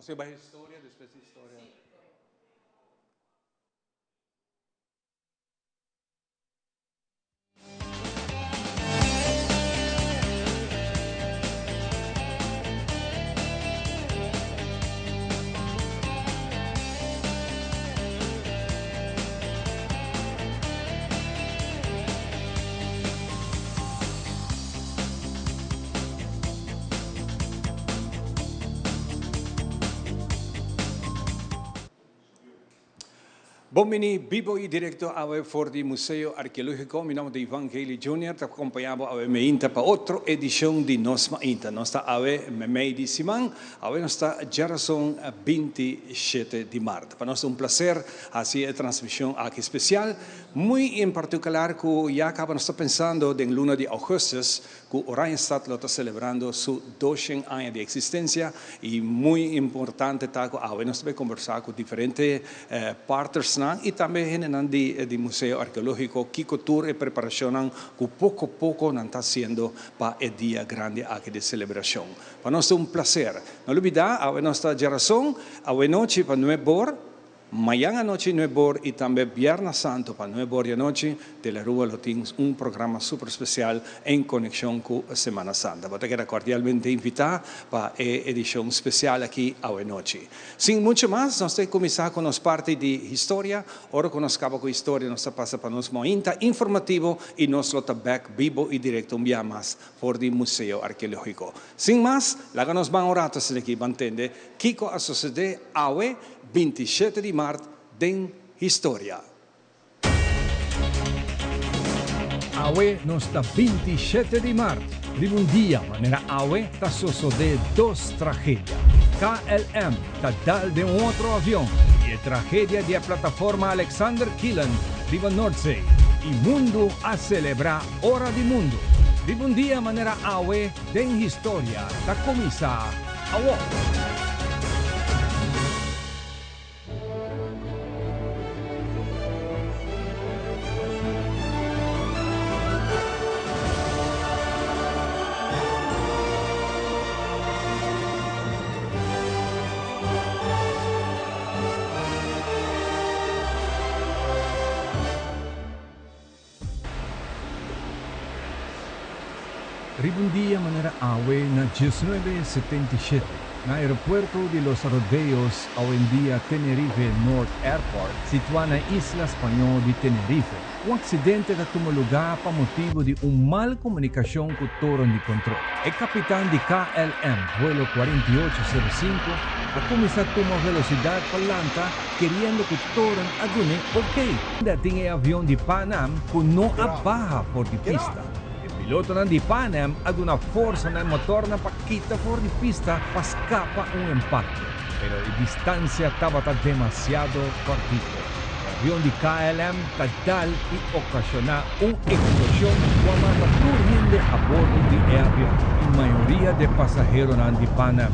Você vai história, depois de história. Bomini, vivo y directo a for di Museo Arqueológico. Mi nombre es Evangeli Junior. Te acompañamos a Meinta para otra edición de Nos Mainta. Nos está a Mei di Simán. A nos está Jarason 27 de marzo. Para nosotros un placer hacer transmisión aquí especial. Muy en particular que ya acaba nos está pensando en luna de agosto que Oranjestad lo está celebrando su 200 años de existencia y muy importante está que nos está conversar con diferentes partners y también en el Museo Arqueológico, que tour y preparación que poco a poco está haciendo para el día grande aquí de celebración. Para nosotros un placer. No olvidar, a nuestra generación, a noche para 9 horas, mañana noche 9 horas y también Viernes Santo para 9 horas de noche de la Rua Lotins, un programa súper especial en conexión con Semana Santa. Voy a quedar cordialmente invitado para edición especial aquí a noche. Sin mucho más, nos tenemos que comenzar con las partes de historia. Ahora que nos acaba con historia, nos pasa para nos momento informativo y nos lo back vivo y directo un día más por el Museo Arqueológico. Sin más, la que nos van a orar aquí, ¿entiende? Kiko a suceder a 27 de marzo de historia. Awe nostra 27 di marzo, di un dia manera Awe ta succede dos tragedias. KLM ta dal de un otro avión y tragedia de la plataforma Alexander Kielland di Nordsee. Y mundo a celebrar hora di mundo. Di un dia manera Awe de historia ta comienza Awe. Ribundia manera Awe na 1977 na aeropuerto de los Rodeos hoy en día Tenerife North Airport, situado na Isla Español de Tenerife. Un accidente da tomou lugar por motivo de mal comunicação com o torre de controle. O capitão de KLM, vuelo 4805, a começar a tomar velocidade para Atlanta, querendo que o torre adune porque ainda tinha avião de Pan Am que não abaja por de pista. O piloto de Pan Am ad una forza nel motor na paquita fuori di pista para escapar impacto, pero la distancia estaba demasiado cortita. El avión de KLM tal y ocasionó una explosión cuando mata todo gente a bordo del avión. La mayoría de pasajeros de Pan Am.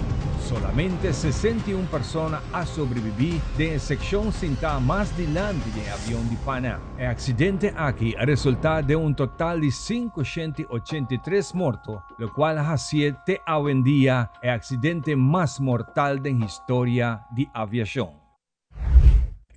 Solamente 61 personas han sobrevivido de la sección sentada más delante del avión de Pan Am. El accidente aquí ha resultado de un total de 583 muertos, lo cual hace de hoy en día el accidente más mortal de la historia de aviación.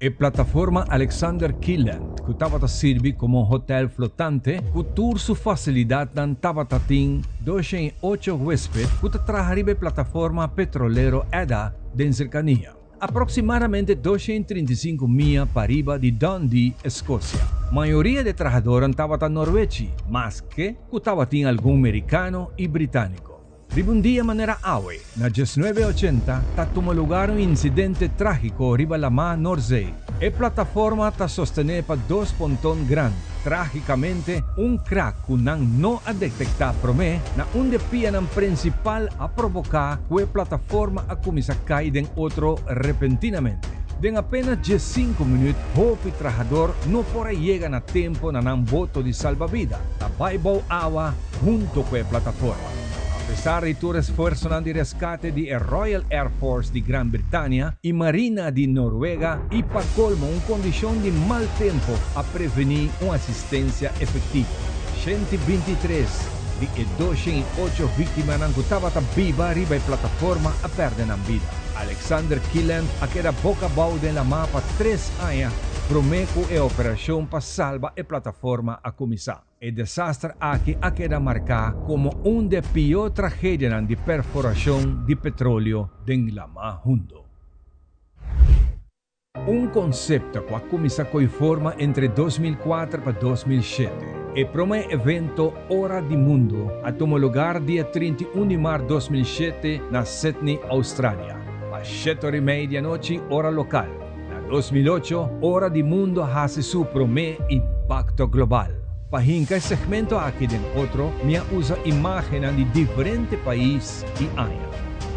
La plataforma Alexander Kielland, que estaba sirve como un hotel flotante, que tuvo su facilidad en Tabatatín 208 huéspedes, que trajo la plataforma petrolero EDA de cercanía. Aproximadamente 235 millas para arriba de Dundee, Escocia. Mayoría de trabajadores estaban noruegos, más que estaban algún americano y británico. De un día manera Awe, na 1980, tomó lugar un incidente trágico arriba la mar Nordsee. La plataforma está sostenida por dos pontones grandes. Trágicamente, un crack que no ha detectado promé, na un de piano principal a provocar que la plataforma a comenzar a caer en otro repentinamente. En apenas 5 minutos, el trabajador no podrá llegar a tiempo en un bote de salvavidas. La baibou agua junto con la plataforma. A pesar de todo esfuerzo de rescate de Royal Air Force de Gran Bretaña y Marina de Noruega, y para colmo una condición de mal tiempo a prevenir una asistencia efectiva. 123 de 208 víctimas que estaban vivas arriba de la plataforma a perder la vida. Alexander Killen aquela boca balde na mapa 3 anos promeco e operação para salvar a plataforma a começar. O desastre aqui queda marcado como da pior tragédia de perfuração de petróleo den lama mundo. Conceito que começou com forma entre 2004 para 2007. O primeiro evento Hora do Mundo tomou lugar dia 31 de março de 2007 na Sydney, Austrália. A 7h30 da noite, hora local. Na 2008, Hora do Mundo hace su primeiro impacto global. Para hincar esse segmento aqui dentro, me usa imagens de diferentes países e áreas.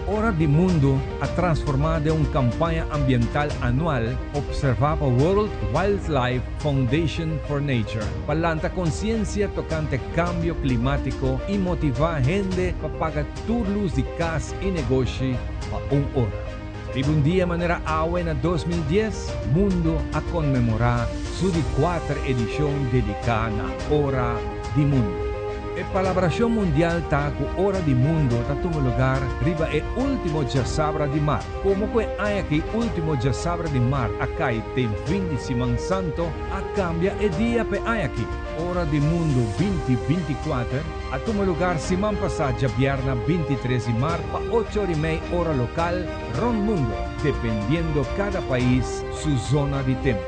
Hora do Mundo ha transformado uma campanha ambiental anual observada pela World Wildlife Foundation for Nature para lançar consciência tocante cambio climático e motivar gente para pagar turnos de casa e negócio para hora. Um dia maneira awe na 2010, mundo a comemorar sua 4ª edição dedicada à Hora do Mundo. A celebração mundial está com Hora do Mundo está tomando lugar riba o último dia sábado de março. Como que aqui o último dia sábado de março acá tem fim de Semana Santo, a cambia o dia para aqui. Hora do Mundo 2024 a tomar lugar semana passada, viernes 23 de março, para 8h30 hora local, ron mundo, dependendo cada país sua zona de tempo.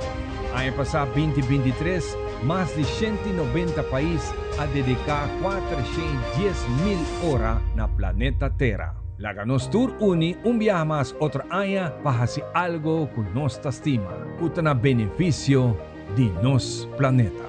Ano passado 2023, mais de 190 países a dedicar 410.000 horas na planeta Terra. Laga nos tour uni viaje mais outro ano para fazer algo com nossa estima, que na benefício de nosso planeta.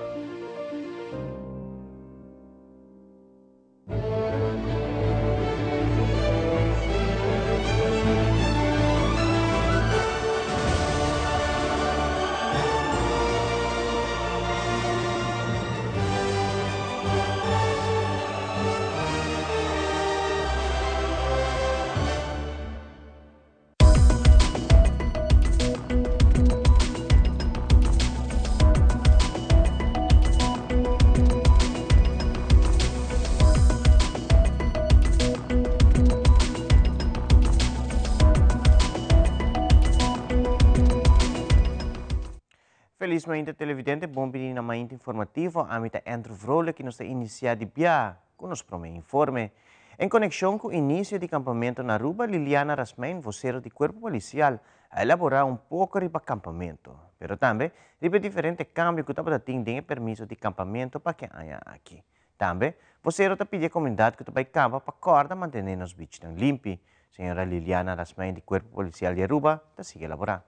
Felizmente, televidente, bom dia na manhã informativo. A mim é Andrew Vrole, que nos inicia de via com nos primeiro informe. Em conexão com o início do acampamento na Aruba, Liliana Rasmain, vocero do Corpo Policial, a elaborar pouco de acampamento. Mas também, riba diferente câmbio que estava tendo permisso de acampamento para quem há aqui. Também, vocero está pedindo à comunidade que vai campa para corda manter os beaches limpos. Senhora Liliana Rasmain, do Corpo Policial de Aruba, está sigue elaborar.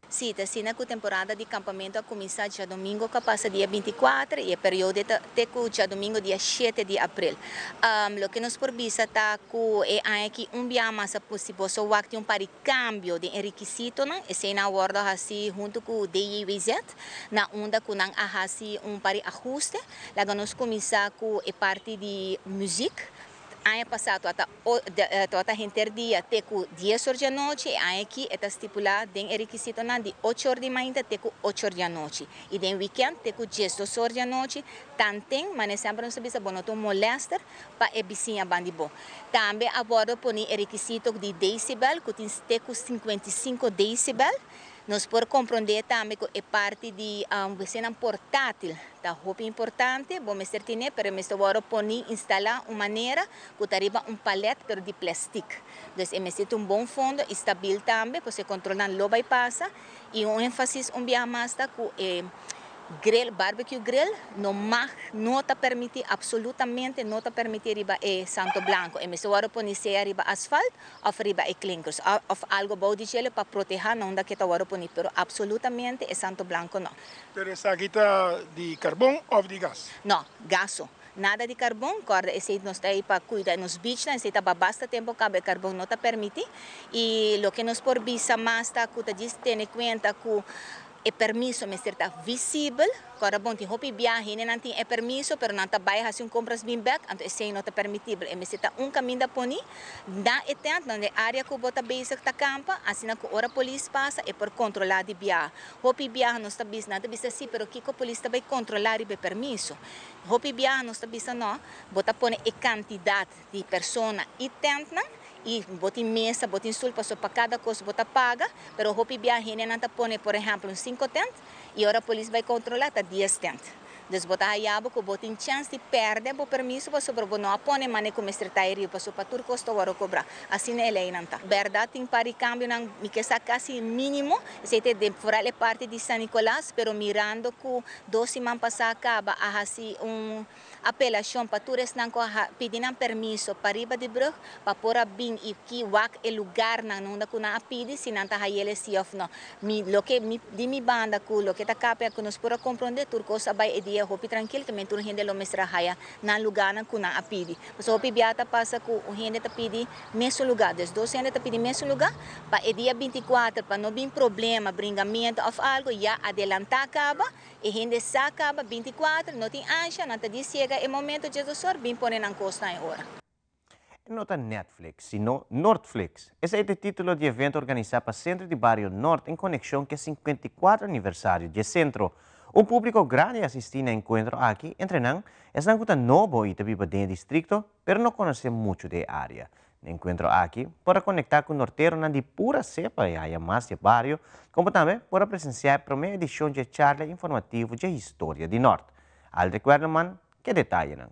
Sim, a temporada de acampamento a começar dia domingo, que passa dia 24 e o período até dia domingo, dia 7 de abril. O que nos provisa está que aqui dia mais possível, só um par de cambio de requisito, e se na hora assim junto com o DIVZ, na onda com assim par de ajuste, lá nós começar com a parte de música. Ano passado, até gente dia até 10 horas da noite, e aqui está estipulado em requisito de 8 horas da manhã até 8 horas da noite. E no weekend, até 10 horas da noite, também, mas sempre não sabia se não molesta para a vizinha bandibo. Também, agora, põe requisito de decibel, que tem 55 decibel. Nós podemos compreender também que é parte de vacina portátil, tá muito importante, vamos ter né, para nós agora instalar uma maneira que arriba palete pero de plástico. Então, é bom fundo, estável também, para você controlar o lobo e passa, e ênfase dia mais que grill, barbecue grill, não está permitido, absolutamente não está permitido riba santo blanco. E mesmo agora pôr se riba asfalto ou riba clinkers, ou algo bom de gelo para proteger, não dá que está agora pôr, pero absolutamente é santo blanco não. Pero essa aqui está de carvão ou de gás? Não, gaso. Nada de carvão, corda, esse nós está aí para cuidar nos beaches, esse está basta tempo que o carvão não está permitido. E o que nos por visa mais está que diz ter conta que é permisso, mas está visível. Agora, bom, tem roupa e viagem, não tem permisso, mas não está bem, assim, compras bem back, então esse não está permitido. Mas está caminho da poni, dá e tanto, onde a área que bota base está campa, assim que a hora a polícia passa, é por controlar de viagem. Roupa e viagem não está bem, nada bem assim, mas o que a polícia vai controlar e vai permisso. Roupa e viagem não está bem, não, bota pone a quantidade de pessoas e tanto, e botin mesa, botin stool, para cada coisa bota paga, pero hopi viaje não tá pone, por exemplo, 5 tent, e agora a polícia vai controlar tá 10 tent. Dus bota hayabo ko botin chance de perder o permiso para sobre não apone mane como estritairi para sobre tur costo waro cobrar. Assim é lei nanta. Verdade tem para cambio nang mi que sa quase mínimo, se te de fora le parte de San Nicolás, pero mirando que 12 man passa acaba a assim apelação para todos nang ko pedindo permiso para riba de brug para pora bin e que wak e lugar nang não da kuna pedi se nanta hayele si of no. Mi lo que mi di mi banda ku lo que ta capia que nos pora compreender tur cosa vai e dia hopi tranquilo também tur gente lo mestra haya na lugar nang kuna apidi. Mas hopi biata passa ku o gente ta pedi mesmo lugar, des 12 gente ta pedi mesmo lugar para e dia 24 para não bin problema, bringamento of algo já adelantar acaba e gente sa acaba 24 não tem ancha, não ta di chega e momento Jesus bin pone nang costa em hora. No está Netflix, sino Nordflix. Esse é o título de evento organizado para o Centro de Barrio Norte em conexão com o 54 aniversário do centro. Um público grande assistiu ao encontro aqui, entre nós, é um novo e também dentro do distrito, mas não conhece muito da área. No encontro aqui, para conectar com o norteiro de pura cepa e há mais de barrio, como também para presenciar a primeira edição de charla informativo de História do Norte. Aldrich Wernemann, que detalhe não?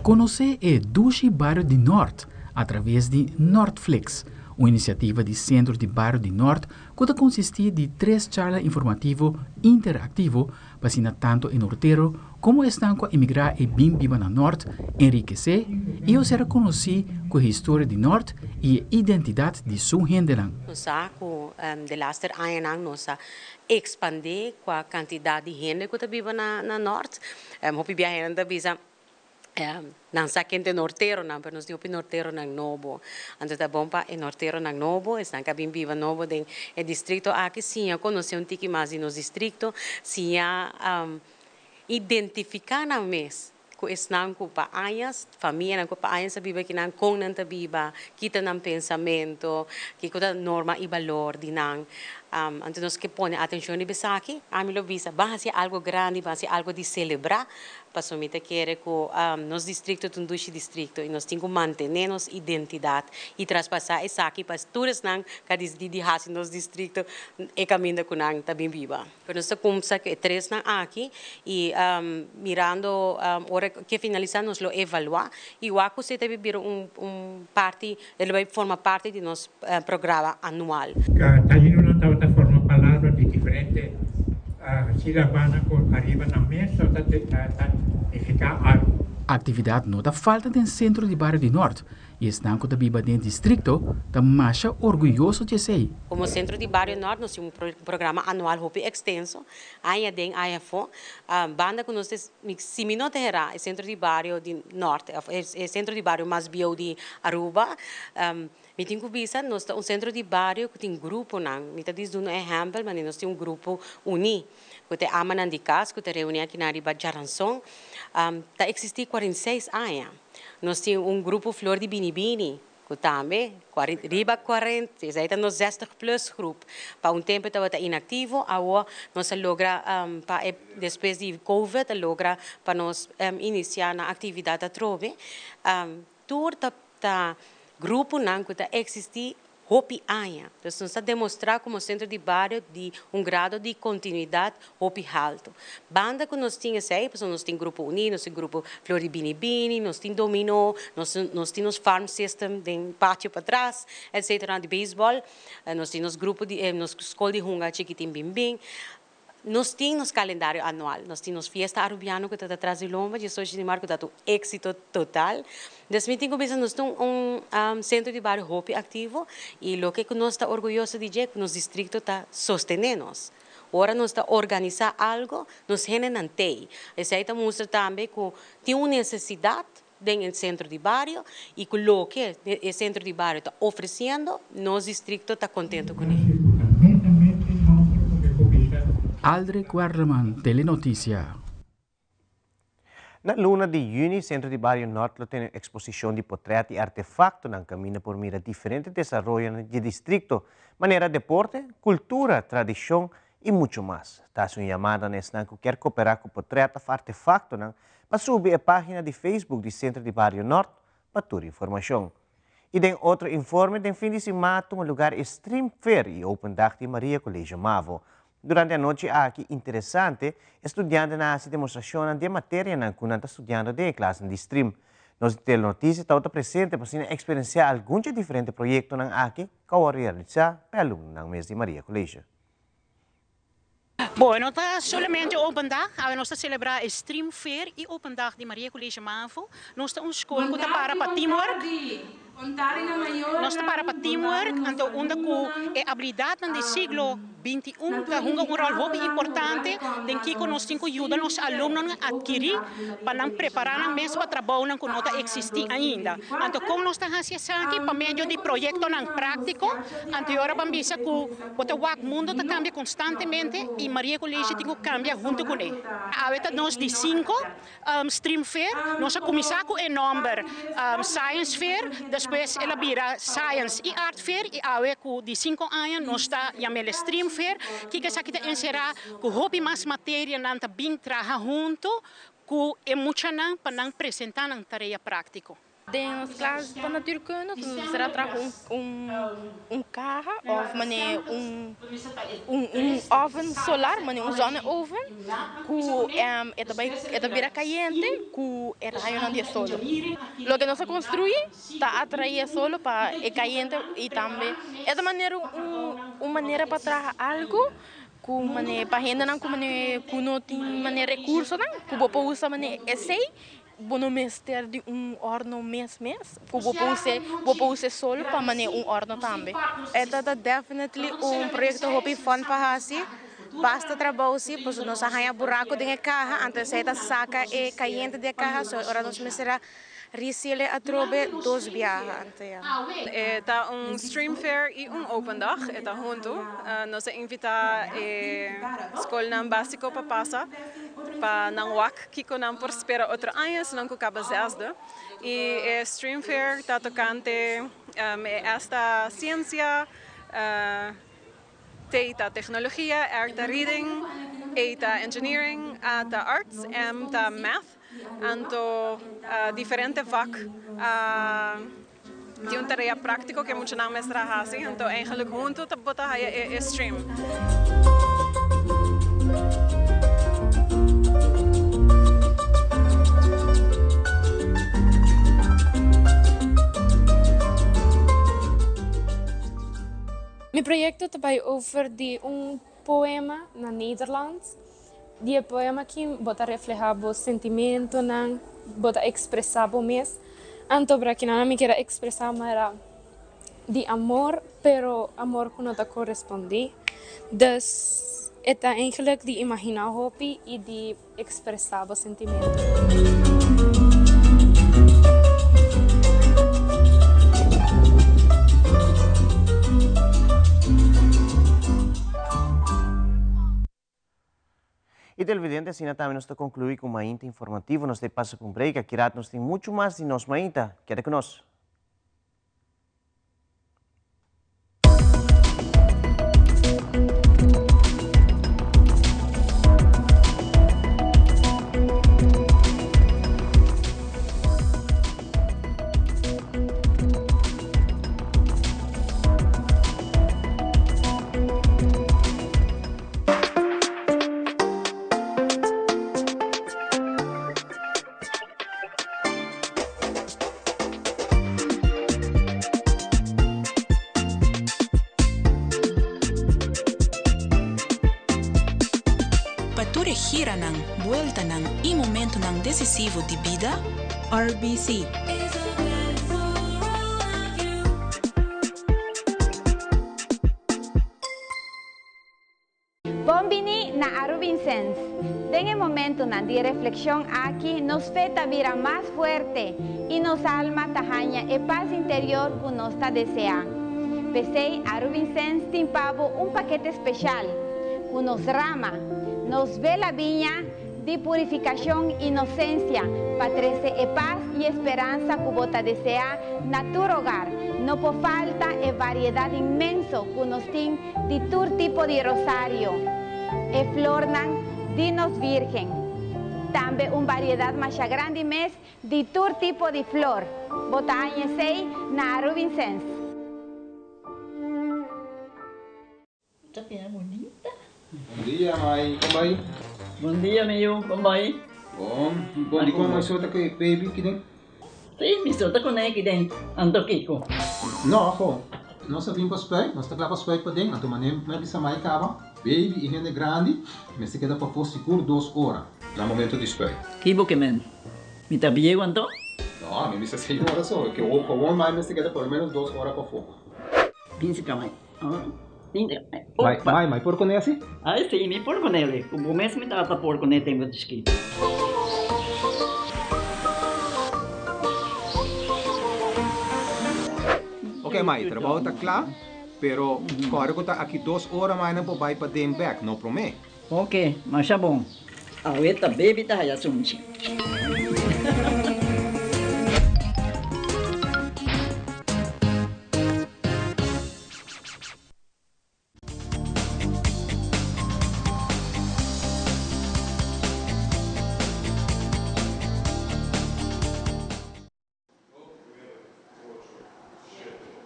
Conhecer o Dushi Bairro de Norte através de Nordflix, uma iniciativa do Centro de Bairro de Norte que consiste de 3 charlas informativo interativo para tanto em norteiro como estanco emigrar e bem viva na Norte, enriquecer e eu ser conhecer com a história de Norte e a identidade de sua gente. Nós de laatste jaren nós expandir com a quantidade de gente que vive na Norte. Hopi viajando da visa não sa quente norteiro não, mas nós temos norteiro nang novo. Então tá bom para norteiro nang novo, estão cá bem viva novo den o distrito aqui sim, conhecer um tique mais no distrito, sim identificar na mês que estão com paaias, família com paaias a viver que não com não tá viva, kita nang pensamento, que toda norma e valor de nang. Então nós que põe atenção de aqui, a mim lo visa, vai ser algo grande, vai ser algo de celebrar, para somita querer que nos distrito tundushi distrito e nós temos que manter nossa identidade e traspassar isso aqui para todos nang cada dia hasi nos distrito e caminho com nang também viva. Pero nós começa que 3 nang aqui e mirando hora que finalizar nós lo evaluar e o aco se deve vir parte, ele vai formar parte de nosso programa anual. Outra forma palavra de diferente sílabana que arriba na mesa e ficar algo. A atividade não dá falta no Centro de Bairro de Norte e estão com a Biba dentro do distrito, está mais orgulhoso de ser. Como Centro de Bairro Norte, nós temos programa anual muito extenso, aí tem AFO, banda que nós se minuto era o Centro de Bairro de Norte, o Centro de Bairro mais bio de Aruba. Me tenho vista, nós temos centro de bairro que tem grupo não, me tá dizendo exemplo, mas nós temos grupo uni, que tem amanan de casa, que tem reunião aqui na riba Jaranson, tá existe 46 anos. Nós temos grupo Flor de Binibini, que também riba 40, já está nos 60 plus grupo. Para tempo estava inativo, agora nós logra depois de Covid logra para nós iniciar na atividade a trove. Tour tá grupo não que existe hopi aia. Então, nós está demonstrar como centro de bairro de grado de continuidade hopi alto. Banda que nós tínhamos aí, nós temos grupo unido, nós temos grupo Flor de Binibini, nós temos dominó, nós temos farm system, tem pátio para trás, etc. de beisebol, nós temos grupo de, nós escola de hunga chiquitim bim bim. Nós temos calendário anual, nós temos fiesta arubiano que está atrás de Lomba, e isso de marco um êxito total. Desde que nós temos centro de bairro hopi ativo e o que nós está orgulhoso de dizer que nos distrito está sostenendo. Agora nós está organizar algo, nós renentei. Isso aí mostra também que tem uma necessidade dentro do centro de bairro e que o que o centro de bairro está oferecendo, nosso distrito está contente com ele. Aldrich Wernemann, Telenotícia. Na luna de junho, Centro de Bairro Norte tem exposição de portretos e artefactos na caminho por mira diferentes desenvolvimentos de distrito, maneira deporte, cultura, tradição e muito mais. Está uma chamada nesse que quer cooperar com portretos e artefactos para subir a página de Facebook do Centro de Bairro Norte, para informação. E tem outro informe, tem fim de semana, um lugar Stream Fair e Open Dag de Maria Colégio Mavo. Durante a noite aqui, interessante, estudante na demonstração de matéria na kunanta estudante de classe de Stream. Nós temos notícia, está presente para experienciar alguns diferentes projetos aqui que vão realizar pelo aluno mês de Maria Colégio. Bom, não está somente Open Dag, nós estamos celebrar Stream Fair e Open Dag de Maria Colégio Mavo. Nós estamos escola que está para teamwork. Nós estamos para teamwork, então onde a habilidade do século XXI tem um rol muito importante, tem que nós temos que ajudar os alunos a adquirir para preparar mesmo para trabalho que não existe ainda. Então, como nós estamos fazendo aqui, para meio de projeto prático, então agora vamos ver que o mundo cambia constantemente e Maria Colégio tem que cambiar junto com ele. Agora nós de 5 Stream Fair, nós começamos com o número Science Fair, depois ela vira Science e Art Fair, e agora de 5 anos nós estamos chamando Stream Fair, que kita encerrar com hobby mais matéria nanta bem trabalhar junto com emocional para apresentar na tarefa prática. Nas classes de natuurkunde será um carro of um oven solar, um zonneoven, que é bem quente, que é raio de sol. O que nós construímos está atrair sol para é quente e também é de uma maneira para trazer algo para gente não tem recursos, que você usa essay. Bono mester de horno mês, que vou usar sol para horno também. É definitely projeto hobby fun para fazer. Basta trabalhar assim, pois nós arranha buraco de carro, antes de saca e caiente de carro, so agora nós será risile a trobe 2 viagens. Está Stream Fair e Open Dag, está junto. Nós invitamos a escola básica para passar, para não WAC, que não por esperar outro ano, senão que acaba zesde. E Stream Fair está tocante esta ciência, teita tecnologia, arte reading, teita engineering, ta arts, ta math. Então, diferente vac de tarefa prática que muitos não mestra fazem. Então, eigenlijk junto te botar é stream. Meu projeto trabalha over de poema na Nederlands. Die poema que bota reflejar o sentimento, bota expressar o mês. Então, para que não me queira expressar, era de amor, pero amor que não te corresponde. Dus, é eigenlijk de imaginar hobby e de expressar o sentimento. E televidente, assim também nós concluímos com uma INTA informativa, nós passa com um break, aqui nós tem muito mais de nós, uma INTA, queda conosco. gira ng vuelta ng e momento ng decisivo de vida, RBC. Bombini na Arubincens. En el momento de reflexión aquí nos feta vira más fuerte y nos alma tajaña e paz interior que nos está deseando. Pesei Arubincens timpavo un paquete especial que nos rama, nos ve la viña de purificación e inocencia, para trazer e paz e esperança que você deseja na tu hogar. Não por falta e variedade imenso que nos tem de todo tipo de rosário e flor de nos virgem. Também uma variedade mais grande mais de todo tipo de flor. Botanha sei na Aru Vincennes. Tapi é bonita. Bom dia, mãe. Como vai? Bom dia, meu. Como vai? Bom. Bom, di como mais outra que baby aqui dentro? Sim, me solta com aqui dentro. Ando Kiko. Não, pô. Nós vim para os pés, nós estamos para os pés para dentro. Então, mané, mas essa mãe acaba. Baby e gente grande, mas se queda para pôr seguro 2 horas. No momento de espera. Kibo que men. Me tá bem quanto? Não, a mim me 6 horas só. Que o com mais se queda por menos 2 horas para fogo. Pince camai. Mãe, por com esse? Ah, sim, me por com ele. O mês me tá por com ele tempo de esqui. Ok, mãe, trabalho está claro, pero agora que está aqui 2 horas mais não vai para dentro back, não promete? Ok, mas é bom. A outra baby tá aí assunto.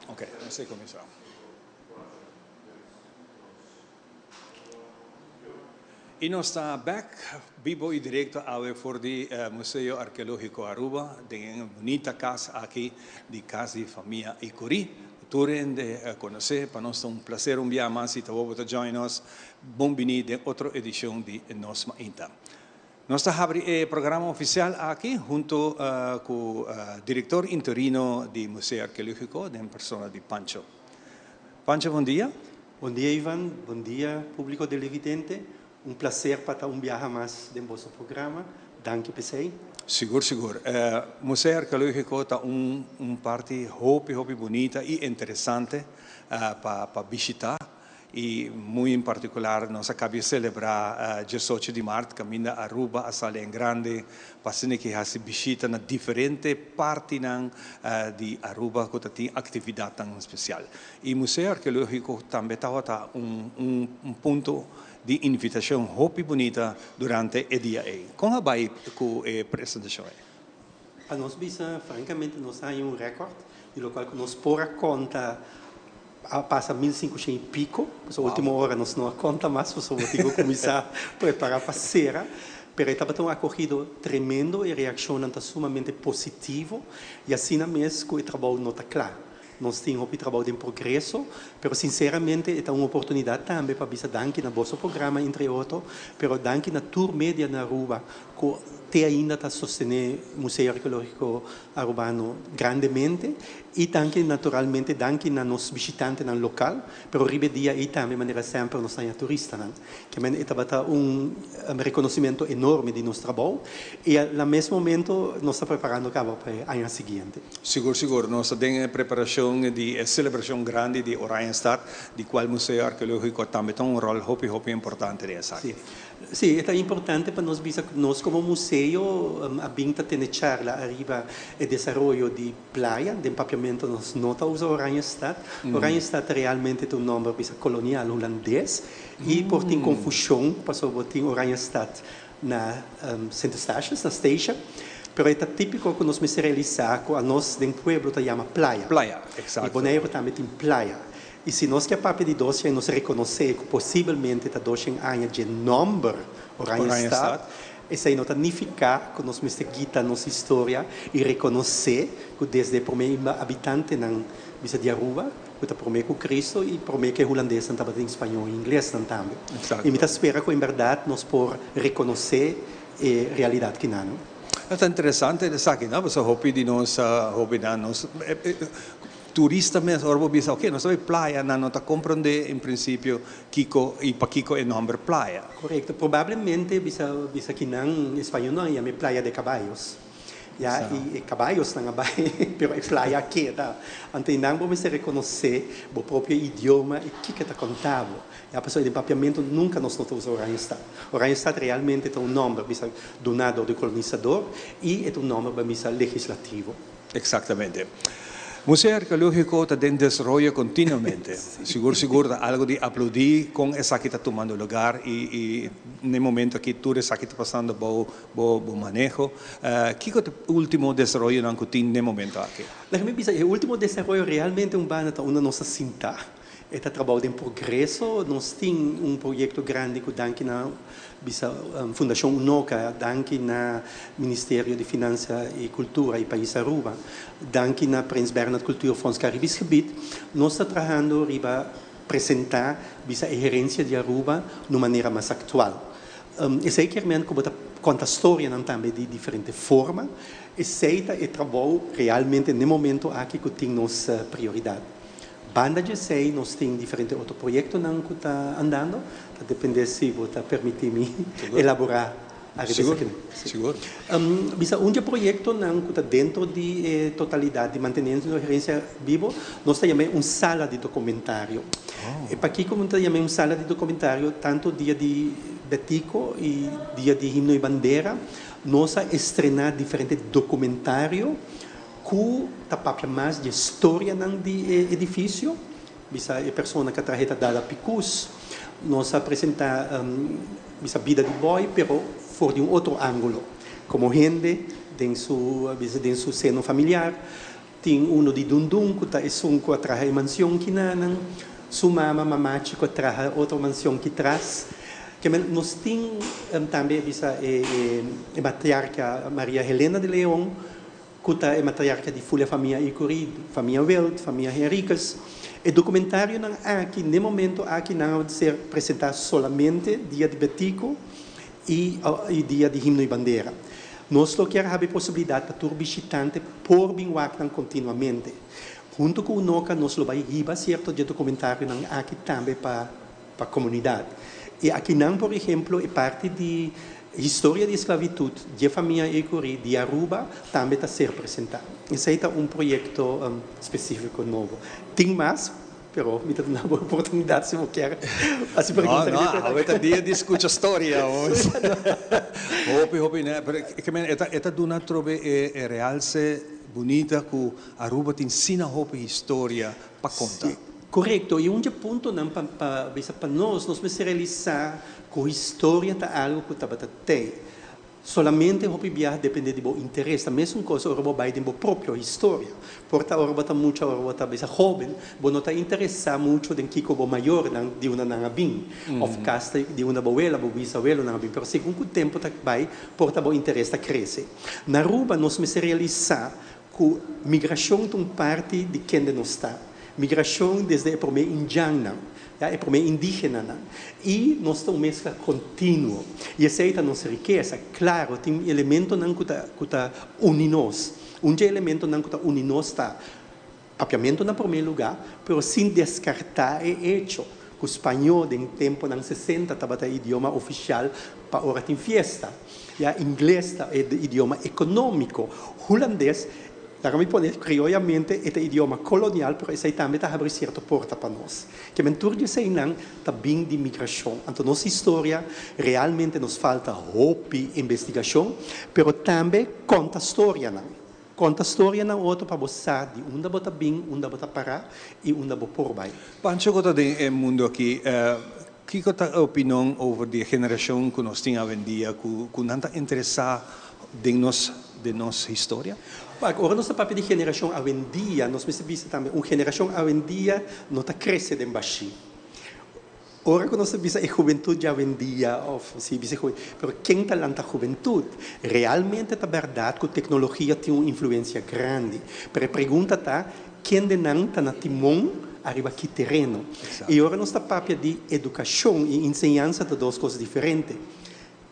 Ok, sei começar. E nós estamos back, vivo e direto for the Museu Arqueológico Aruba, de uma bonita casa aqui, de casa de família Icuri. Turem de conhecer, para nós é prazer dia mais e talvez para join us. Bem-vindo a outra edição de Nos Mainta. Nós estamos abrindo o programa oficial aqui, junto com o diretor interino do Museu Arqueológico, em persona de Pancho. Pancho, bom dia. Bom dia, Ivan. Bom dia, público televidente. Prazer para viajar mais no vosso programa. Danke, pessoal. Seguro. O Museu Arqueológico está parte hopi bonita e interessante para visitar. E, muito em particular, nós acabamos de celebrar 18 de março, caminho a Aruba, a Sala em Grande, para que se visita na diferente parte de Aruba que tem atividade tão especial. E o Museu Arqueológico também está ponto de invitação hopi bonita durante o dia. Como vai com a apresentação? A nós, francamente, nós temos recorde, do qual nós por conta passa 1500 e pico, a última hora nós não conta mais, nós vamos começar a preparar para a cera. Pero estava um acorrido tremendo e a reação está sumamente positiva e assim mesmo o trabalho não está claro. Nós temos um trabalho em progresso, mas sinceramente é uma oportunidade também para dizer danke no vosso programa, entre outros, mas danke na tour média na Aruba, que ainda está sostenendo o Museu Arqueológico Arubano grandemente, e danke naturalmente danke na nos visitantes no local, mas ribedia e também de maneira sempre nós temos turistas, que é reconhecimento enorme de nosso trabalho, e ao mesmo momento nós estamos preparando para o ano seguinte. Seguro, nós temos a preparação de celebração grande de Oranjestad, de qual o Museu Arqueológico também tem rol hopi importante nessa. Sim, é importante para nós como museu, a Binta tem charla arriba o desenvolvimento de praia, de empapeamento nós nota usa Oranjestad. Oranjestad realmente é nome colonial holandês e por ter confusão, passou por ter Oranjestad na Sint-Eustatius, na station. Pero é típico que nós me realizamos, a nós do pueblo se chama playa. Playa, exato. E Bonaire também tem playa. E se nós que a parte de doce nos reconhecer que possivelmente está doce anos de nome Oranjestad, isso aí não significa que nós me seguimos nossa história e reconhecer que desde o primeiro habitante na visa de Aruba, que está primeiro com Cristo e primeiro que é holandês, não estava em espanhol e inglês também. E me espera que em verdade nós por reconhecer a realidade que não. É interessante, sabe, não? Você hobby de nós, turista mesmo, orbo bisa, ok, nós sabemos praia, não está compreendendo em princípio Kiko e para Kiko é nome praia. Correto, provavelmente bisa que não em espanhol não é praia de caballos. Ja, e caballos não vai, pero é praia que tá. Então não vamos reconhecer o próprio idioma e que está contado. E a pessoa de empapeamento nunca nos notamos Oranjestad. Oranjestad realmente é nome donado do colonizador e é nome legislativo. Exatamente. Museo Arqueológico está en desarrollo continuamente. Seguro algo de aplaudir con esa que está tomando lugar y en el momento que tú esa que está pasando buen manejo. ¿Qué es el último desarrollo que tiene en el momento aquí? El último desarrollo realmente una nuestra cinta. Este trabalho em progresso, nós temos projeto grande que danke na Fundação UNOCA, danke na Ministério de Finanças e Cultura e País Aruba, danke na Prins Bernhard Cultuurfonds Caribisch Gebied, nós estamos trabalhando para apresentar a herência de Aruba de uma maneira mais atual. E seguramente que conta a história também de diferente forma, e seita é trabalho realmente no momento aqui que tem nossa prioridade. Banda de sei, nós temos diferentes outros projetos que estão andando, depende se você permitir-me elaborar a resposta. Seguro. Projeto que está dentro de totalidade de mantenimento da gerência vivo, nós temos uma sala de documentário. E para aqui, como temos uma sala de documentário, tanto dia de Betico e dia de Himno e Bandeira, nós estrenar diferentes documentários que está mais de história do edifício, a pessoa que está dada picus, nós apresentamos a vida de boy, pero for de outro ângulo, como gente dentro seu seno familiar, tem de Dundum que está que atrás a mansão que não, sua mamá que atrás outra mansão que traz, que nós temos também a matriarca Maria Helena de León, que é matriarca de Folha Família Icuri, Família Welt, Família Henriques. O documentário não aqui, no momento, aqui não vai ser apresentado somente dia de Betico e dia de Himno e Bandeira. Nós queremos ter a possibilidade para todos os visitantes por vincular continuamente. Junto com o NOCA, nós vamos dar certo de documentário aqui também para a comunidade. E aqui não, por exemplo, é parte de história de esclavitud de família Icuri de Aruba também está a ser apresentado. Esse é projeto específico novo. Tem mais, mas me dá uma boa oportunidade se você quer. Não, dia de escutar história. Hope, né? Esta duna trobe é realce bonita que Aruba tem ensina hope história para contar. Correto. E ponto para nós vamos realizar que a história está algo que está tem. Solamente o viajar depende do interesse. A mesma coisa, o vai ter a própria história. Porque a Aruba está muito, a Aruba está jovem, não está interessado muito em que o maior de uma não bem, of casta de uma abuela, bisavela não bem. Mas segundo o tempo está vai, porque o interesse cresce. Na Aruba nós vamos realizar que a migração é uma parte de quem nós está. Migração desde o primeiro indiano, o primeiro indígena, e nós temos uma mescla contínua. E essa é a nossa riqueza. Claro, tem elementos que está unidos. Elemento que está unidos está papiamento no primeiro lugar, mas sem descartar o hecho que o espanhol, em tempo nos 60, estava o idioma oficial para a hora de festa. O inglês é o idioma econômico. O holandês Daarom pone criollamente este idioma colonial, pero esse também está abrindo certa porta para nós. Que mentur de sei não está bem de migração. Então nossa história realmente nos falta roupa e investigação, pero também conta história não. Conta história não outro para você de onde bota bem, onde bota parar e onde bota por baixo. Pancho gota de mundo aqui. Que é a opinião sobre a geração que nós temos hoje em dia, que não está interessada de nossa história? Agora, nossa papel de geração hoje em dia, nós percebemos também, uma geração hoje em dia não está crescendo em baixo. Ora, quando nós vemos a juventude hoje em dia, mas quem está lá na juventude? Realmente é verdade que a tecnologia tem uma influência grande. Mas a pergunta está, quem de não está na timão, arriba aqui terreno. Exato. E agora nossa papel de educação e ensinança de duas coisas diferentes.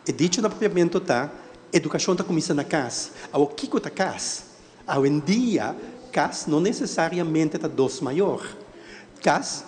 E dito no propriamente está, educação está começando na casa. O que está casa? Hoje em dia, casa não necessariamente está dos maior. Casa,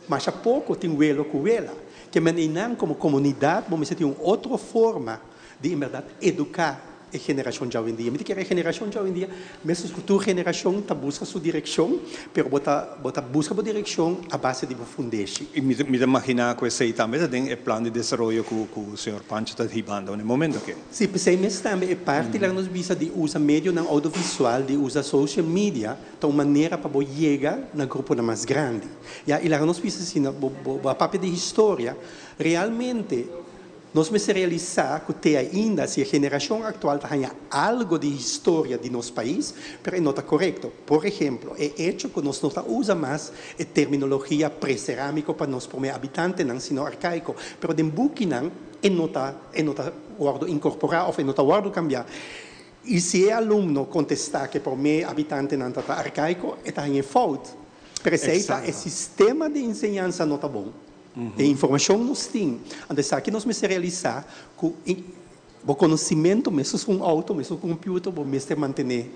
mas a pouco tem o elo com ela. Que menina como comunidade, vamos ter uma outra forma de, em verdade, educar a geração de hoje em dia. Me que a geração de hoje em dia, mesmo que tua geração tá busca sua direção, pero bota busca a direção a base de fundeixe. E me imaginar que esse também tem o plano de desenvolvimento que o senhor Pancho está ribando no momento que. Sim, pensei mesmo também é parte da nossa visa de usar meio não audiovisual, de usar social media, de uma maneira para chegar no grupo mais grande. E lá nós visa assim, a parte de história, realmente nós me realizar que tem ainda, se a geração atual tem algo de história de nosso país, mas não está correto. Por exemplo, é hecho que nós não usamos mais a terminologia pré-cerâmica para nós como habitantes, não, sino arcaico. Mas em Buquinan, não está guardo incorporar ou não está guardo cambiar. E se o aluno contestar que para mim habitante não está arcaico, está em falta. Preceita, o sistema de ensinança não está bom. A informação nos tem. Então, aqui nós me realizar que o conhecimento, mesmo com auto, mesmo com computador, mesmo manter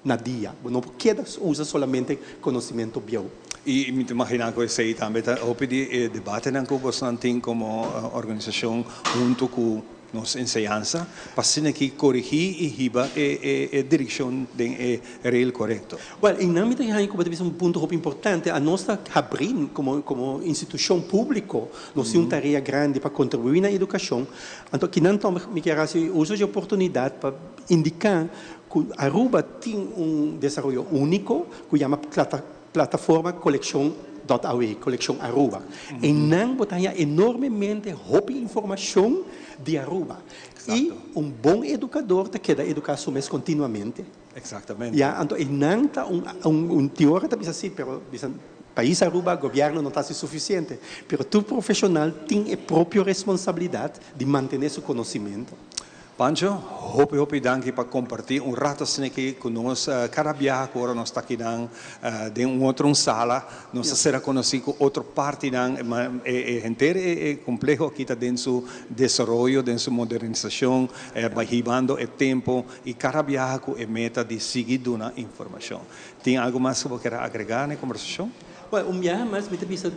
na dia. Não queda usa somente conhecimento bio. E me imagino que esse aí também o debate que nós temos como organização junto com nossa ensinança, para que corrigir e riba a direção de real correto. Well, em âmbito de como um ponto muito importante, a nossa abrir como instituição pública, nós temos uma tarefa grande para contribuir na educação. Então, que não me quero uso de oportunidade para indicar que a Aruba tem desenvolvimento único que chama plataforma Collection.aue, Collection Aruba. E não botar enormemente roupa informação de Aruba. Exato. E bom educador te queda educar mais continuamente. Exatamente. Então, e não está teoria está assim, pero país Aruba, governo não está suficiente. Pero tu profissional tem a própria responsabilidade de manter seu conhecimento. Pancho, hope danke para compartilhar rato aqui conosco. Cada viagem agora nós está aqui em outra sala, nós será conhecido outra parte inteira é complexo aqui está dentro do desenvolvimento, dentro da modernização, barribando o tempo e cada viagem é meta de seguir uma informação. Tem algo mais que você quer agregar na conversação? Well, viagem mais me visa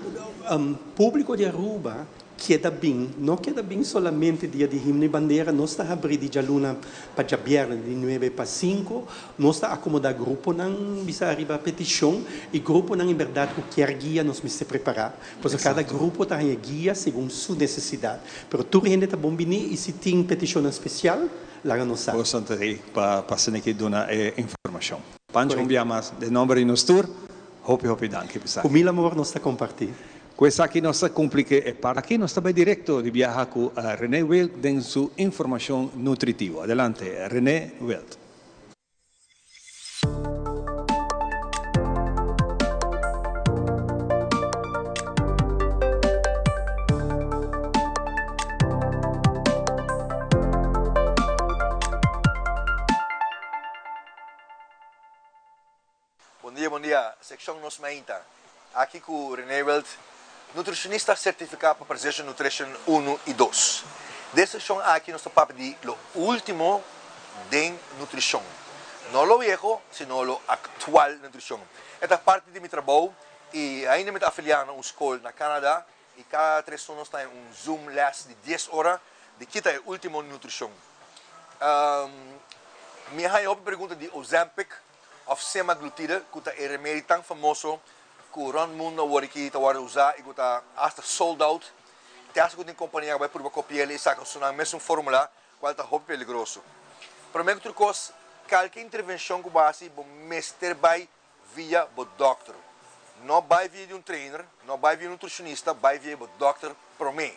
público de Aruba queda bem, não queda bem solamente dia de himno e bandeira, nós está abrindo de aluna para viernes de 9 para 5, nós está acomodar grupo não bisa arriba petição e grupo não em verdade que quer guia nós me se preparar, porque cada grupo está em guia segundo sua necessidade. Pero tu gente está bom bem e se tem petição especial, lá não sabe. Posso para passar aqui dona informação. Pancho mais de nome de nosso tour, hope danke. Com mil amor nós está compartilhando. Questa aqui nossa complica é para aqui nós também direto de viajar com René Wild em sua informação nutritiva. Adelante, René Wild. Bom dia, secção Nos Mainta. Aqui com o René Wild, nutricionista certificado para Precision Nutrition 1 e 2. Dessa sessão aqui nós estamos de lo último de nutrição. Não lo viejo, sino lo actual nutrição. Esta parte de meu trabalho e ainda me afiliado a uma escola na Canadá e cada 3 anos tem Zoom class de 10 horas de que é a última nutrição. Minha pergunta de Ozempic of semaglutida, que é remédio tão famoso que o mundo que está usar e que está hasta sold out. Te acho que tem companhia vai por copiar e saca a mesma fórmula, qual está muito perigoso. Para mim, outra coisa, qualquer intervenção que base, o mestre vai via o doctor. Não vai via um trainer, não vai via um nutricionista, vai via o doctor para mim.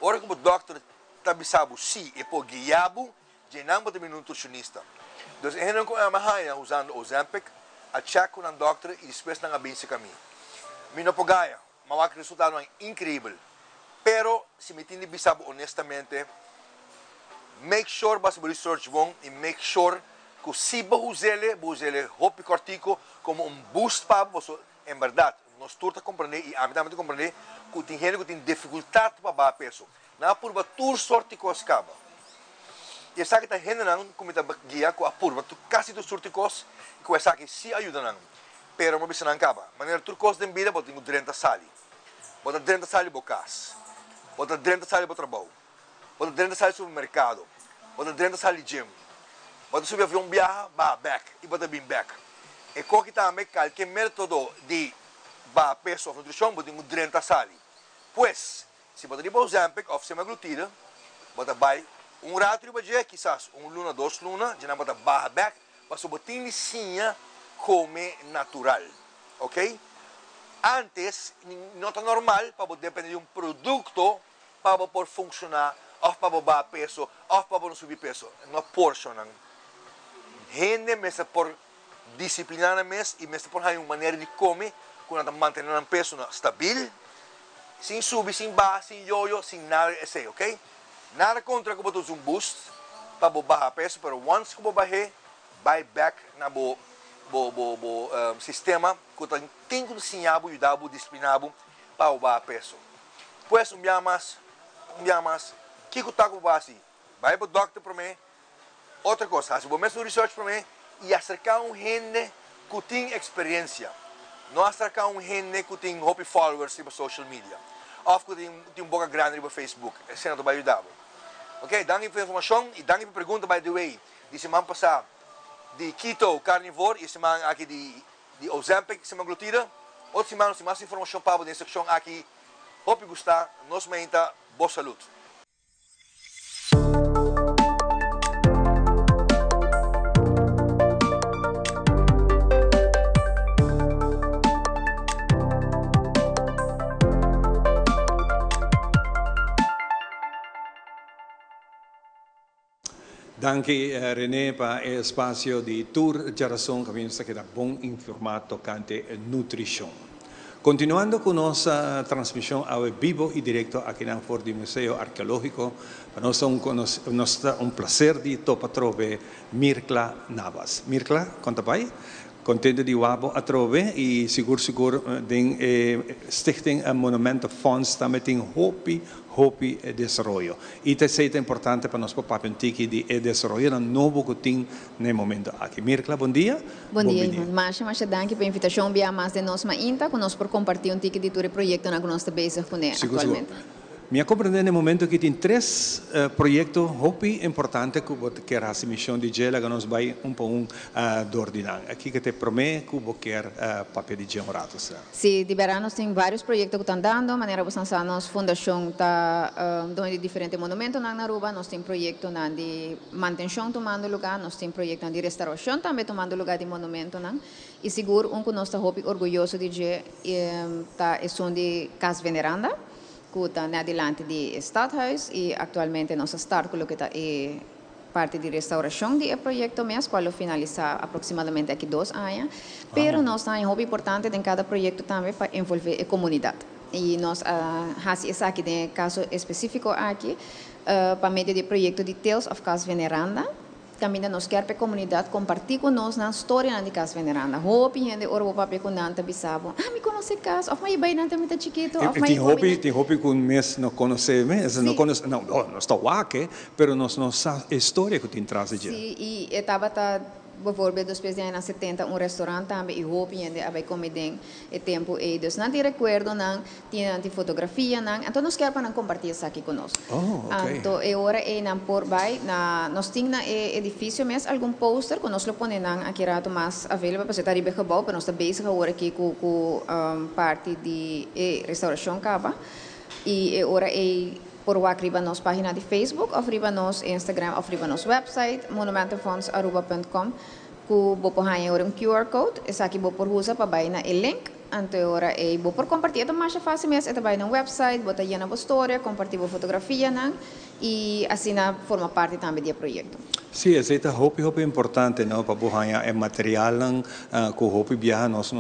Ora que o doctor está bisabo se e por guiabo, já não pode vir um nutricionista. Então, eu não usando o Ozempic, a check com um doctor e depois não abinse caminho. Minopogaya, mas o resultado é incrível. Pero, se me entende bisabo honestamente, make sure que você research bom e make sure que se você usar hopi cortico como boost para você, em verdade, nós todos compreendemos e a mim também compreendemos que tem gente que tem dificuldade para baixar peso. Não é por toda sorte que você acaba. E essa que está rendendo, como está guia, com a curva, quase todas sorte que você, que essa que se ajuda não. Pero não precisa não acaba. Maneira turcos de vida, botem 30 sali. Botem 30 sali para casa. Botem 30 sali para trabalho. Botem 30 sali para o supermercado. Botem 30 sali gym. Bota subir avião viaja, vai back, e bota bem back. E qual que também qualquer método de ba peso of nutrição, bota um drenta sali. Pues, se bota de Ozempic of semaglutida, bota vai rato riba dia, quizás luna, 2 luna, já não bota barra back, mas o botinho licinha come natural, ok? Antes, não está normal, para depender de um produto, para poder funcionar, ou para baixar peso, ou para não subir peso. Não porcionam. Gente, mas por disciplinar mes e mesmo por uma maneira de comer, quando manter um peso estável, sem subir, sem baixar, sem yo-yo, sem nada, assim, ok? Nada contra que botar um boost para baixar peso, mas once que baixar, vai back na sistema que tem que ensinar e ajudar disciplinar para baixar peso. Pois mais, que está com base? Vai para o doctor para mim. Outra coisa, se você research para mim e acercar gente que tem experiência, não acercar gente que tem hobby followers na social media, ou que tem boca grande no Facebook, isso não vai ajudar. Ok, dá informação e dá pergunta, by the way, de semana passada, de keto, carnívoro, e semana aqui de Ozempic, semaglutida, outra semana, se mais informação para a seção aqui, hobby gostar, nós menta, boa saúde. Danke René para o espaço de tour geração que vamos estar bom informado tocante nutrição. Continuando com nossa transmissão ao vivo e direto aqui na Ford Museu Arqueológico, para nós é um prazer de trovar Mircla Navas. Mircla, conta pai? Contente de wabo a trove e seguro den stichting een monumento fonds também tem hopi desenvolvimento. E isso é importante para nós papel tiki de desenvolver um novo que tem no momento aqui. Mircla, bom dia. Bom dia, irmão. Mas danke pela invitação, via mais de nós ainda, conosco por compartilhar um tiki de todo o projeto que nós estamos bezig com atualmente. Me compreende no momento que tem 3 projetos hopi importantes que você quer a missão de gela que nos vai pouco ordenar. Aqui que te promete que você quer papel de gela rato. Sim, de verão tem vários projetos que estão dando, maneira que nós fundação está dando diferentes monumentos na Aruba, nós temos projetos de manutenção tomando lugar, nós temos projetos de restauração também tomando lugar de monumento, e seguro que nós estamos orgulhosos de dizer é som de Casa Veneranda, que está adiante do Stadhuis e atualmente nós estamos colocando parte de restauração do projeto mesmo, qual finalizar aproximadamente aqui 2 anos. Pero nós temos um hobby importante em cada projeto também para envolver a comunidade. E nós fazemos aqui, no caso específico aqui, para meio do projeto de Tales of Casa Veneranda, também nós queremos a comunidade compartilhar conosco a história de Casa Veneranda. Hobby gente orou para com nanta bisabo. Me conhece casa, of my bay nanta muito chiquito, of my tem hobby com mes não conhece, não conhece, não está aqui, pero nós não sabe a história que tem traz de. Sim, e estava bijvoorbeeld depois de anos 70 um restaurante também e hobby gente abai comidem e tempo e dus não te recuerdo não tinha de fotografia não então nós quer para compartilhar isso aqui conosco. Então e agora é não por vai na nós tinha edifício mesmo algum poster que nós lo põe não aqui rato mais available para estar bem gebouw, pero nós está bezig agora aqui com parte de restauração cava e agora por arriba nos página de Facebook, ou arriba nos Instagram, ou arriba nos website, monumentofonds.aruba.com, que você pode um QR code, esse aqui você pode usar para baixar o link, então agora você pode compartilhar, é mais fácil mesmo, você vai no website, você vai na história, compartilhar a fotografia, e assim forma parte também do projeto. Sim, esse é hopi importante, não, para buscar o material que o hopi viaja, nós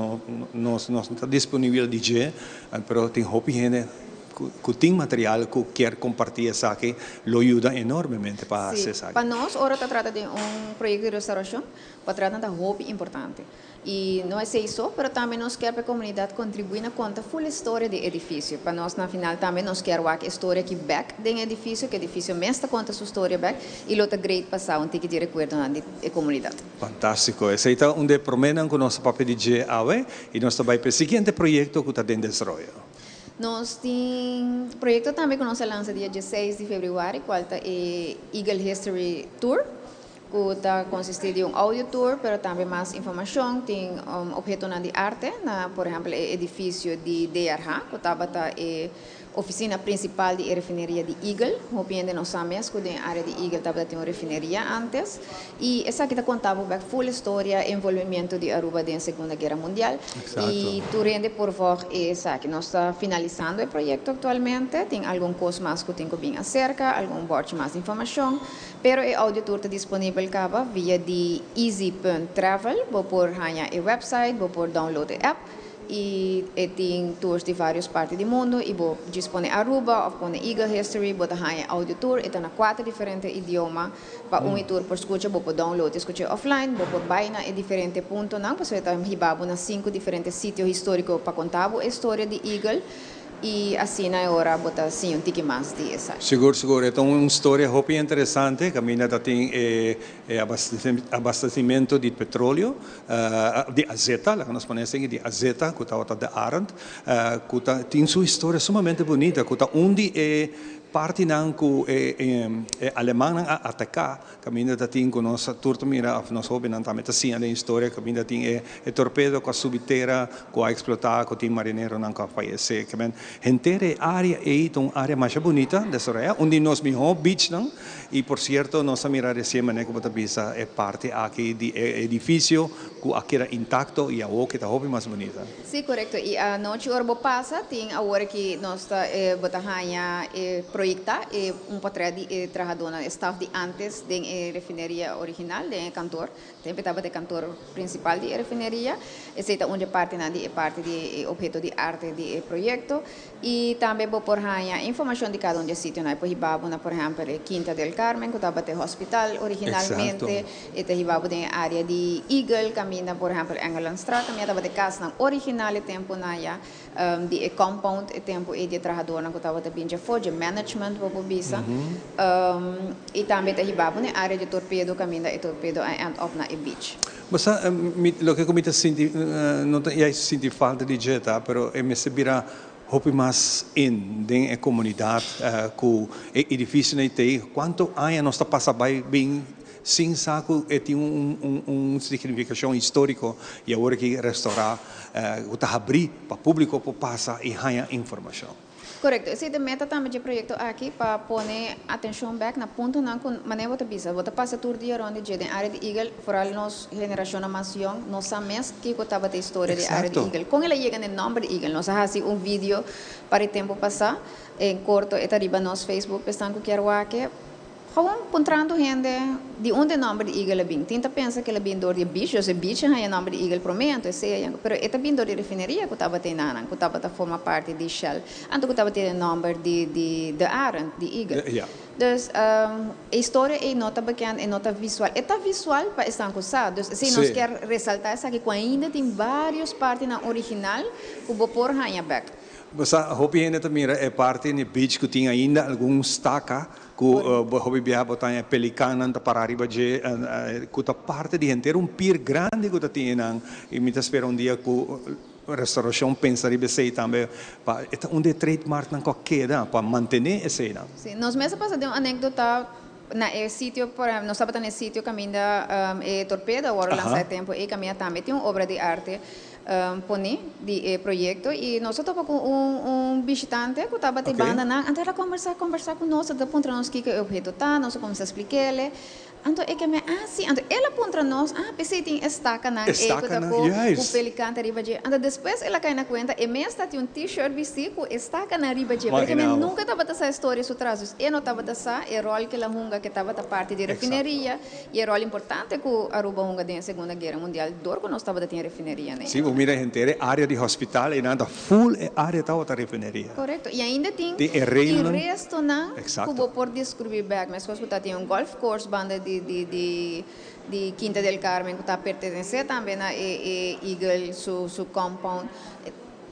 está disponível de dia, mas tem hopi gente que tem material que quer compartilhar isso aqui, lo ajuda enormemente para acessar. Para nós, agora se trata de projeto de restauração, para tratar de hobby importante. E não é isso, mas também nós queremos que a comunidade contribua na conta full história do edifício. Para nós, na final, também nós queremos a história que back do edifício, que o edifício mesmo conta sua história back, e outra great passar um ticket de recuerdo na comunidade. Fantástico. Esse é um de promenas com o nosso papel de GAE, e nós também para o seguinte projeto que está em desenvolvimento. Nós temos projeto também que nós lançamos dia 16 de fevereiro, qual é o Eagle History Tour, que consiste de audio tour, pero também mais informação, tem objeto de arte, por exemplo, o edifício de DRH, que estava oficina principal de refineria de Eagle, hopiende nós sabemos que a área de Eagle estava tendo refineria antes, e essa aqui contava a full história, envolvimento de Aruba na Segunda Guerra Mundial, e tu rende por favor essa que nós está finalizando o projeto atualmente, tem algum coisa mais que tem que vir acerca, algum bote mais informação, pero o audio tour está disponível via de easy.travel, vou por o website, vou por download a app, e tem tours de várias partes do mundo e vou dispone Aruba ou põe Eagle History, vou dar audio tour, e na 4 diferentes idiomas para tour por escuta, vou download, escuta offline, vou por baina e diferentes pontos, não, porque está hibabo na 5 diferentes sítios históricos para contar a história de Eagle. E assim na hora botar assim tique mais de essa. Seguro. Então uma história bem interessante. Caminha tem abastecimento de petróleo, de azeta, lá que nós conhecemos de azeta, que está de Arendt, que tem sua história sumamente bonita, que está onde parte que alemão atacar, caminha tem com nossa turma mira, nós ouvimos também assim a história, caminha tem torpedo com a subterra, com a explotar, com o marinheiro não que fallecer, caminha inteira área é uma área mais bonita dessa área, onde nós melhor beach não, e por certo nós mirar esse maneira como bisa é parte aqui de edifício que aqui era intacto e a outra está bem mais bonita. Sim, correto. E a noite orbo passa tem a hora que nós está botahanya proyectar portrait de trabalhador staff de antes da refineria original, do cantor, sempre estava de cantor principal da refineria, essa é onde parte de objeto de arte do projeto, e também vou por informação de cada sítio, por exemplo, por exemplo, Quinta del Carmen, que estava no hospital originalmente, e estava na área de Eagle, caminha, por exemplo, England Straat, também estava de casa original, tempo de compound, tempo de trabalhador, que estava de Forge Management, vou bisa, e também estava na área de torpedo, caminha e torpedo, and up na beach. Mas o que eu senti, não senti falta de jeta, pero me sabia hope mais em a comunidade que o edifício não tem quanto aí nós está passando bem sem saco tem significação histórico e agora que restaurar o tá abrir para público para passar e ganhar informação. Correto. Esse é meta também de projeto aqui para pôr atenção back na ponto não com maneira outra bisa. Vou passar tour dia onde de área de Eagle, por ali nós geração mais young, nós sabemos que estava a história de área de Eagle. Com ela chega no nome de Eagle, nós fazemos vídeo para o tempo passar em corto e arriba nos Facebook, pensando que quero aqui. Gewoon encontrando gente de onde o nome de Eagle vem. Tenta pensar que ele vem do beach, ou beach é o nome de Eagle prometo, pero ele vem do refineria que estava tendo, que estava a formar parte de Shell, então que estava tendo o nome de Arendt, de Eagle. Dus a história é nota bacana, é nota visual. É visual para estar acusado. Dus se nós quer ressaltar isso aqui, ainda tem várias partes na original que vou pôr aí back. Você hopi também é parte do beach que tinha ainda algum estaca que hopi biar botar pelicana para arriba de que parte de inteiro pier grande que tinha e me espera dia que restauração pensaria ser também para onde trademark não qualquer para manter essa cena. Sim, nós mesmo passamos uma anedota na sítio, por exemplo, nós estávamos no sítio caminha torpedo, agora lançar tempo e caminha também tem uma obra de arte pone de projeto e nós estávamos com visitante que estava de banda na antes ela conversar com nós da ponta nós que o objeto tá nós começamos a explicar ele então é que sim então ela ponta nós pensei tem estaca na o pelicante arriba de então depois ela cai na conta e mesmo está um t-shirt vestido com estaca na arriba de porque nunca estava essa história isso traz e não estava essa o rol que ela hunga que estava da parte de refineria e o rol importante que a Aruba hunga da Segunda Guerra Mundial dor que nós estava da refineria né mira inteira área de hospital e nada full área da refineria. Correto. E ainda tem o resto não que vou por descobrir back, mas quando tem um golf course banda de Quinta del Carmen que está pertencendo também a Eagle su compound.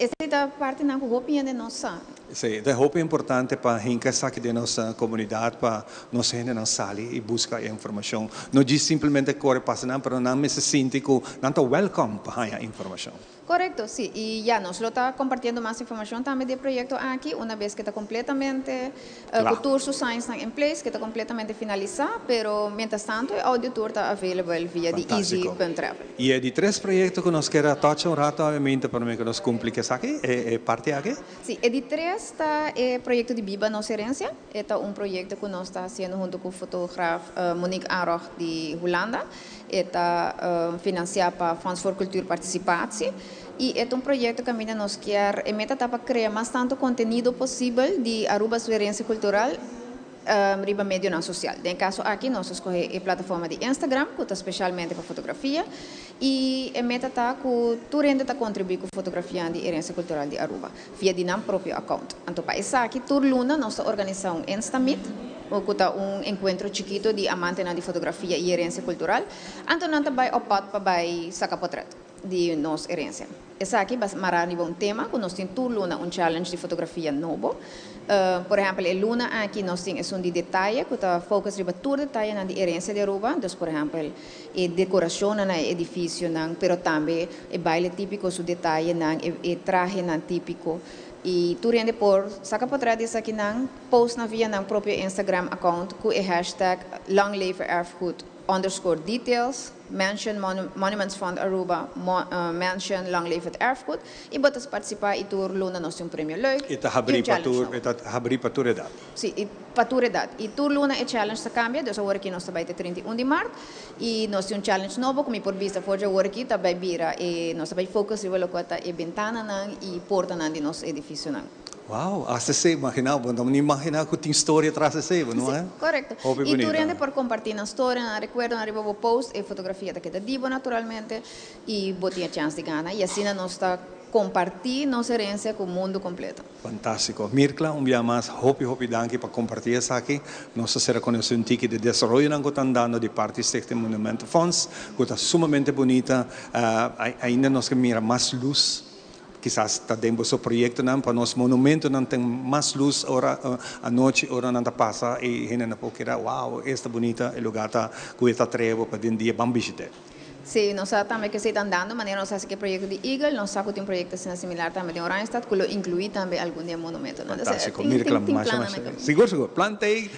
Essa parte não que vou de nossa. Sim, é importante para a gente aqui da nossa comunidade para nós gente não sair e buscar informação. Não diz simplesmente que corre passa não, mas não me se sente que não está welcome para a informação. Correcto, sí. Y ya nos lo está compartiendo más información también del proyecto aquí, una vez que está completamente, Claro. Tour Science en place, que está completamente finalizado, pero mientras tanto el audio tour está available via de easy.travel. E di 3 projetos que nos queda touch un rato, obviamente, para mí que nos cumplir aqui, parte aqui. Sí, el de 3 está el proyecto de Viva Nos Herencia. Este es un proyecto que nos está haciendo junto con el fotógrafo Monique Aroch de Holanda. Está financiado por Fonds voor Cultuur Participatie. Y es un proyecto que a mí nos quiere, meta para crear más tanto contenido posible de Aruba su herencia cultural riba medio no social. En caso aquí nos escoge la plataforma de Instagram, que está especialmente para fotografía, y meta está que tu rende está contribuir con fotografía de herencia cultural de Aruba, via de nam propio account. Entonces, para isso aqui, tur luna, nós organizamos um Instamit, um encontro chiquito de amante de fotografia e herencia cultural. Então, nós também optamos para sacar portrait de nossa herencia. Essa aqui vai marar um tema, que nós temos tur luna, challenge de fotografia novo. Por exemplo, a luna aqui nós temos de detalhe, que está focus sobre todo detalhe na herencia de Aruba. Então, por exemplo, a decoração no edifício, pero também o baile típico, o detalhe, o traje típico. E tu rende por saca portrait desse aqui não post na via na próprio Instagram account com o hashtag #langleven_erfgoed_details mention Monuments Fund Aruba mention Langleven Erfgoed e botas participar e tu luna nós um prêmio leuk E abrir para tu edad. Sim, e para tu edad. E tu luna e challenge se cambia, então agora aqui nós vai ter 31 de março e nós temos um challenge novo, como por vista for agora aqui também vira e nós vai focus sobre o que é ventana e porta de nosso edifício não. Wow, hasta se imaginava, não me imaginava que tinha história atrás de você, não é? Correcto. E tu rende por compartir na história, na recuerdo, na riba post e fotografia da que divo naturalmente e botinha chance de ganhar e assim nós está compartir nossa herencia com o mundo completo. Fantástico. Mirkla, dia mais, hopi danke para compartilhar isso aqui. Nós será conhecido um tique de desenvolvimento que estão dando de parte do Monumento Funds, que está sumamente bonita. Ainda nós que mira mais luz. Quizás está dentro do projeto para nosso monumento não tem mais luz hora a noite hora não passa e gente não pode querer wow esta bonita o lugar está com esta trevo para dentro dia bom visitar. Sim, nós também que estamos dando maneira nós que o projeto de Eagle nós sacamos um projeto similar também de Oranjestad que lo inclui também algum dia monumento. Fantástico, Mirkla, seguro, plantei.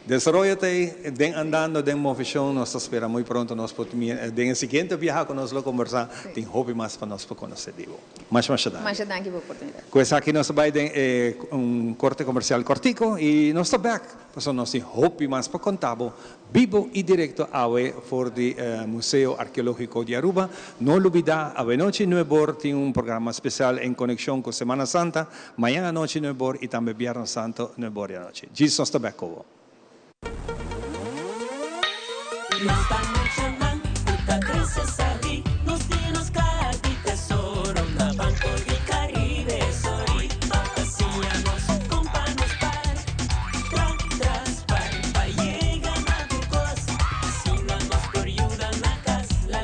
Desarrollate, den andando, den movimento, nós esperamos muito pronto, nós podemos, den seguinte viajar conosco, conversar, tem hobby mais para nós para conhecer, digo. Mais danke. Mais danke pela oportunidade. Com essa aqui nós vai ter corte comercial cortico e nós estamos back, para nós tem hobby mais para contar, vivo e direto ao for de Museu Arqueológico de Aruba. Não olvidar, a noite 9 tem programa especial em conexão com Semana Santa, amanhã à noite 9 e também Viernes Santo 9 à noite. Jesus nós estamos back. Esta noche man, puta creces ali, nos tienes cara de tesoro, na Banco de Caribe, sorry, vacacionamos, companos tras, pa llega na tu costa, assinamos por ayuda na casa, la, y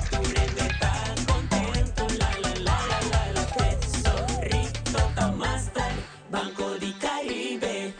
tu rende tá contento, la, tesorito, ta más tarde, Banco de Caribe.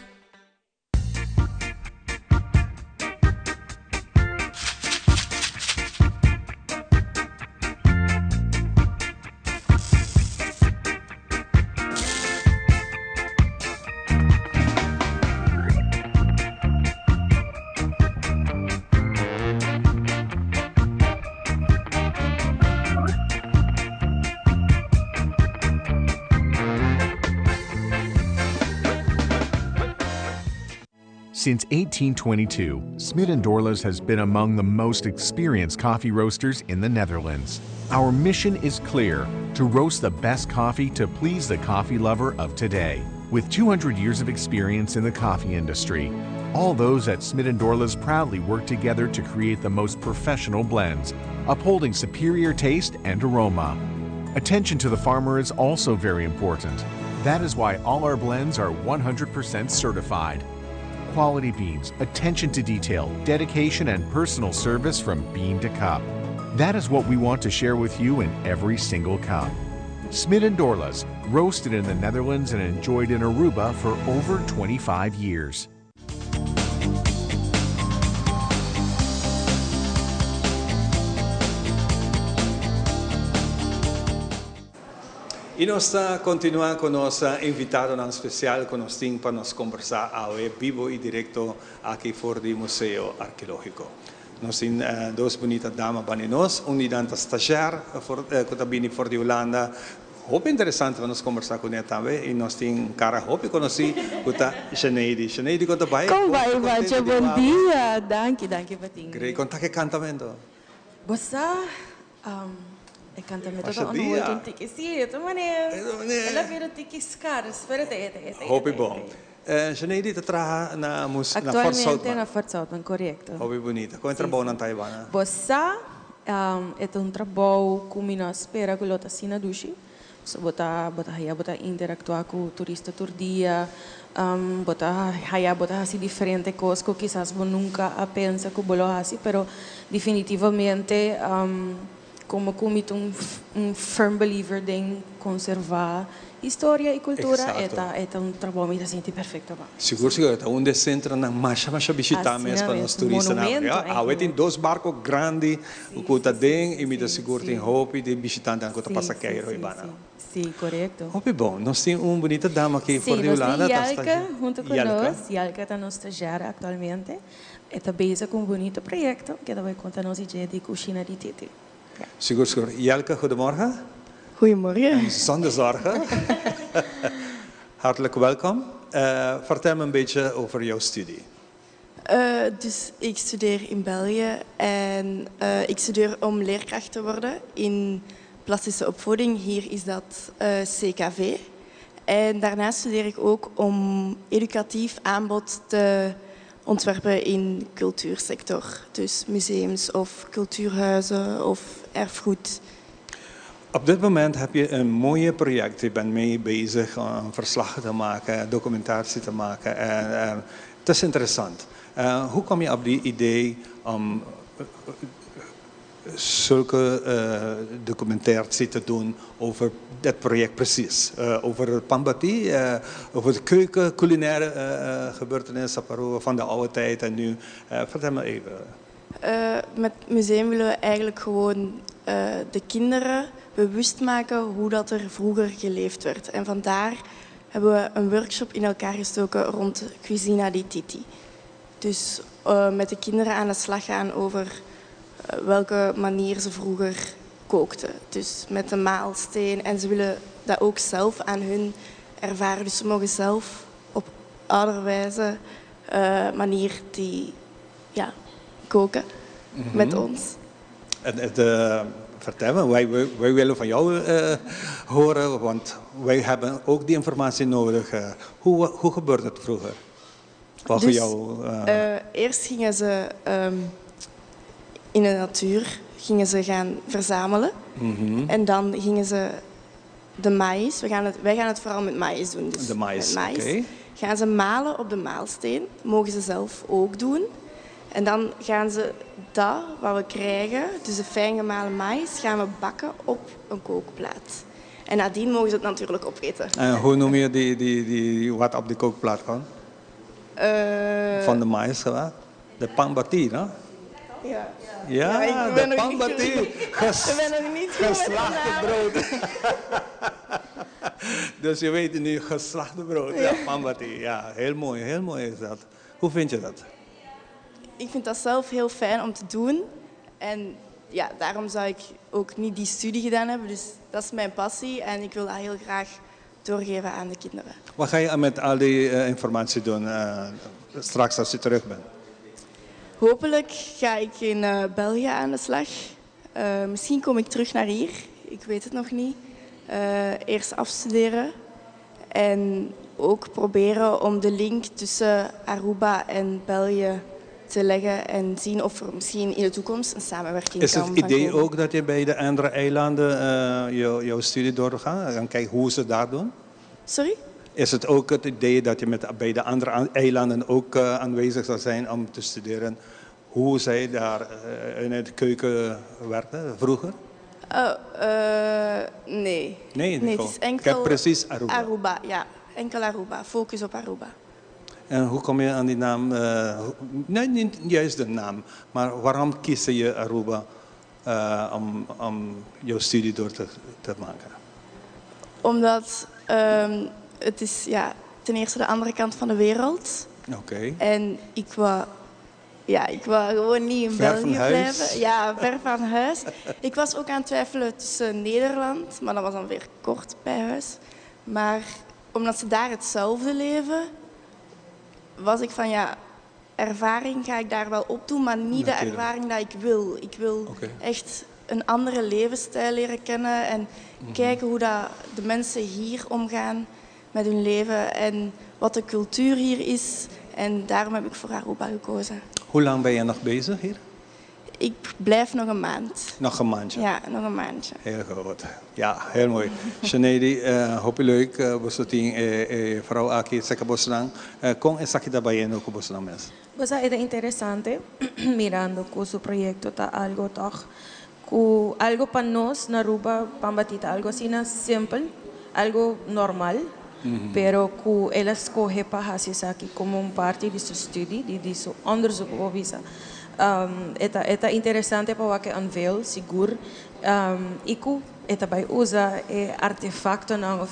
Since 1822, Smit & Dorlas has been among the most experienced coffee roasters in the Netherlands. Our mission is clear: to roast the best coffee to please the coffee lover of today. With 200 years of experience in the coffee industry, all those at Smit & Dorlas proudly work together to create the most professional blends, upholding superior taste and aroma. Attention to the farmer is also very important. That is why all our blends are 100% certified. Quality beans, attention to detail, dedication, and personal service from bean to cup. That is what we want to share with you in every single cup. Smit & Dorlas, roasted in the Netherlands and enjoyed in Aruba for over 25 years. E nós está continuando com nossa invitada não especial com nós tem para nos conversar ao vivo e direto aqui fora do Museu Arqueológico. Nós temos duas bonitas damas para nós, uma danta stagiária que está vindo fora de Holanda. Hoop interessante para nós conversar com ela também. E nós temos um cara hoop conheci que está Sinead. Sinead, conta bem. Como vai, Vacha? Bom dia. Danke, Patinho. Great. Conta que cantamento. Bossa, é cantamento da ano muito antigo. Sim, de maneira. Ela vira antigas caras. Espera até. Hoop bom. Sinead está trabalhando na música. Atualmente na Fort Southman, correto. Hoop bonita. Como é trabalho na Taiwan? Bossa, é um trabalho que nós espera que lota assim na dushi. So, bota interactuar com o turista todo dia, bota assim diferente coisas que quizás nunca pensa que bolo assim, pero definitivamente como um firm believer em conservar história e cultura, é um trabalho me sente perfeito. Seguro, onde centro na mais visitar mesmo para os turistas. Tem dois barcos grandes, o que está dentro e me dá seguro tem roupa de visitantes que está passando aqui. Sim, correto. Hope bom. Nós temos uma bonita dama aqui fora de Holanda. Sim, nós temos Yalka junto conosco. Yalka está nossa estagiária atualmente. Está bezig com um bonito projeto que vai contar nos ideia de cozinha de Titi. Seguro. Yalka, goedemorgen. Goedemorgen. Zonder zorgen. Hartelijk welkom. Vertel me een beetje over jouw studie. Dus ik studeer in België en ik studeer om leerkracht te worden in plastische opvoeding. Hier is dat CKV. En daarnaast studeer ik ook om educatief aanbod te ontwerpen in cultuursector. Dus museums of cultuurhuizen of erfgoed. Op dit moment heb je een mooi project. Je bent mee bezig om verslagen te maken, documentatie te maken. Het is interessant. Hoe kom je op die idee om zulke documentatie te doen over dat project precies? Over Pambati, over de keuken, culinaire gebeurtenissen van de oude tijd en nu. Vertel me even. Met het museum willen we eigenlijk gewoon de kinderen bewust maken hoe dat er vroeger geleefd werd. En vandaar hebben we een workshop in elkaar gestoken rond Cucina di Titi. Dus met de kinderen aan de slag gaan over welke manier ze vroeger kookten. Dus met de maalsteen. En ze willen dat ook zelf aan hun ervaren. Dus ze mogen zelf op ouderwijze manier die koken met ons. Vertel me, wij willen van jou horen, want wij hebben ook die informatie nodig. Hoe gebeurde het vroeger? Dus, eerst gingen ze in de natuur gaan verzamelen. En dan gingen ze de maïs, wij gaan het vooral met maïs doen. Dus de maïs, oké. Gaan ze malen op de maalsteen, mogen ze zelf ook doen. En dan gaan ze dat wat we krijgen, dus de fijn gemalen maïs, gaan we bakken op een kookplaat. En nadien mogen ze het natuurlijk opeten. En hoe noem je die wat op die kookplaat kan? Van de maïs gemaakt? De pambati, hè? Ja, de pambati. Geslachte brood. Dus je weet nu, geslachte brood. Ja, pambati. Ja, heel mooi is dat. Hoe vind je dat? Ik vind dat zelf heel fijn om te doen. En ja, daarom zou ik ook niet die studie gedaan hebben. Dus dat is mijn passie en ik wil dat heel graag doorgeven aan de kinderen. Wat ga je met al die informatie doen straks als je terug bent? Hopelijk ga ik in België aan de slag. Misschien kom ik terug naar hier. Ik weet het nog niet. Eerst afstuderen. En ook proberen om de link tussen Aruba en België te leggen en zien of er misschien in de toekomst een samenwerking is kan komen. Is het idee komen. ook dat je bij de andere eilanden jouw studie doorgaat en kijken hoe ze dat doen? Sorry? Is het ook het idee dat je bij de andere eilanden ook aanwezig zal zijn om te studeren hoe zij daar in de keuken werkten vroeger? Nee. Nee, het is enkel precies Aruba. Aruba, ja. Enkel Aruba. Focus op Aruba. En hoe kom je aan die naam? Nee, niet juist de naam. Maar waarom kies je Aruba om jouw studie door te maken? Omdat het is ten eerste de andere kant van de wereld. Oké. En ik wou gewoon niet in Ver België van huis? blijven. Ja, ver van huis. Ik was ook aan het twijfelen tussen Nederland, maar dat was dan weer kort bij huis. Maar omdat ze daar hetzelfde leven, was ik van ervaring ga ik daar wel opdoen, maar niet de ervaring dat ik wil. Ik wil echt een andere levensstijl leren kennen en kijken hoe dat de mensen hier omgaan met hun leven en wat de cultuur hier is. En daarom heb ik voor Aruba gekozen. Hoe lang ben je nog bezig hier? Ik blijf nog een maand. Nog een maandje? Ja, nog een maandje. Heel goed. Ja, heel mooi. Sineady, hoop je leuk. Bosoting, vrouw Aki, Seka Bosnang. Kung esaki da bayan ko Bosnang mes. Pues es interesante mirando con su proyecto ta algo toch, cu algo para nos na Aruba, pambatita algo así na simple, algo normal. Pero que ela escolhe para fazer aqui como parte de seu estudo, de seu onderzoek op visa. Eta interessante para que unveil, seguro. E que eta bij usa artefacto não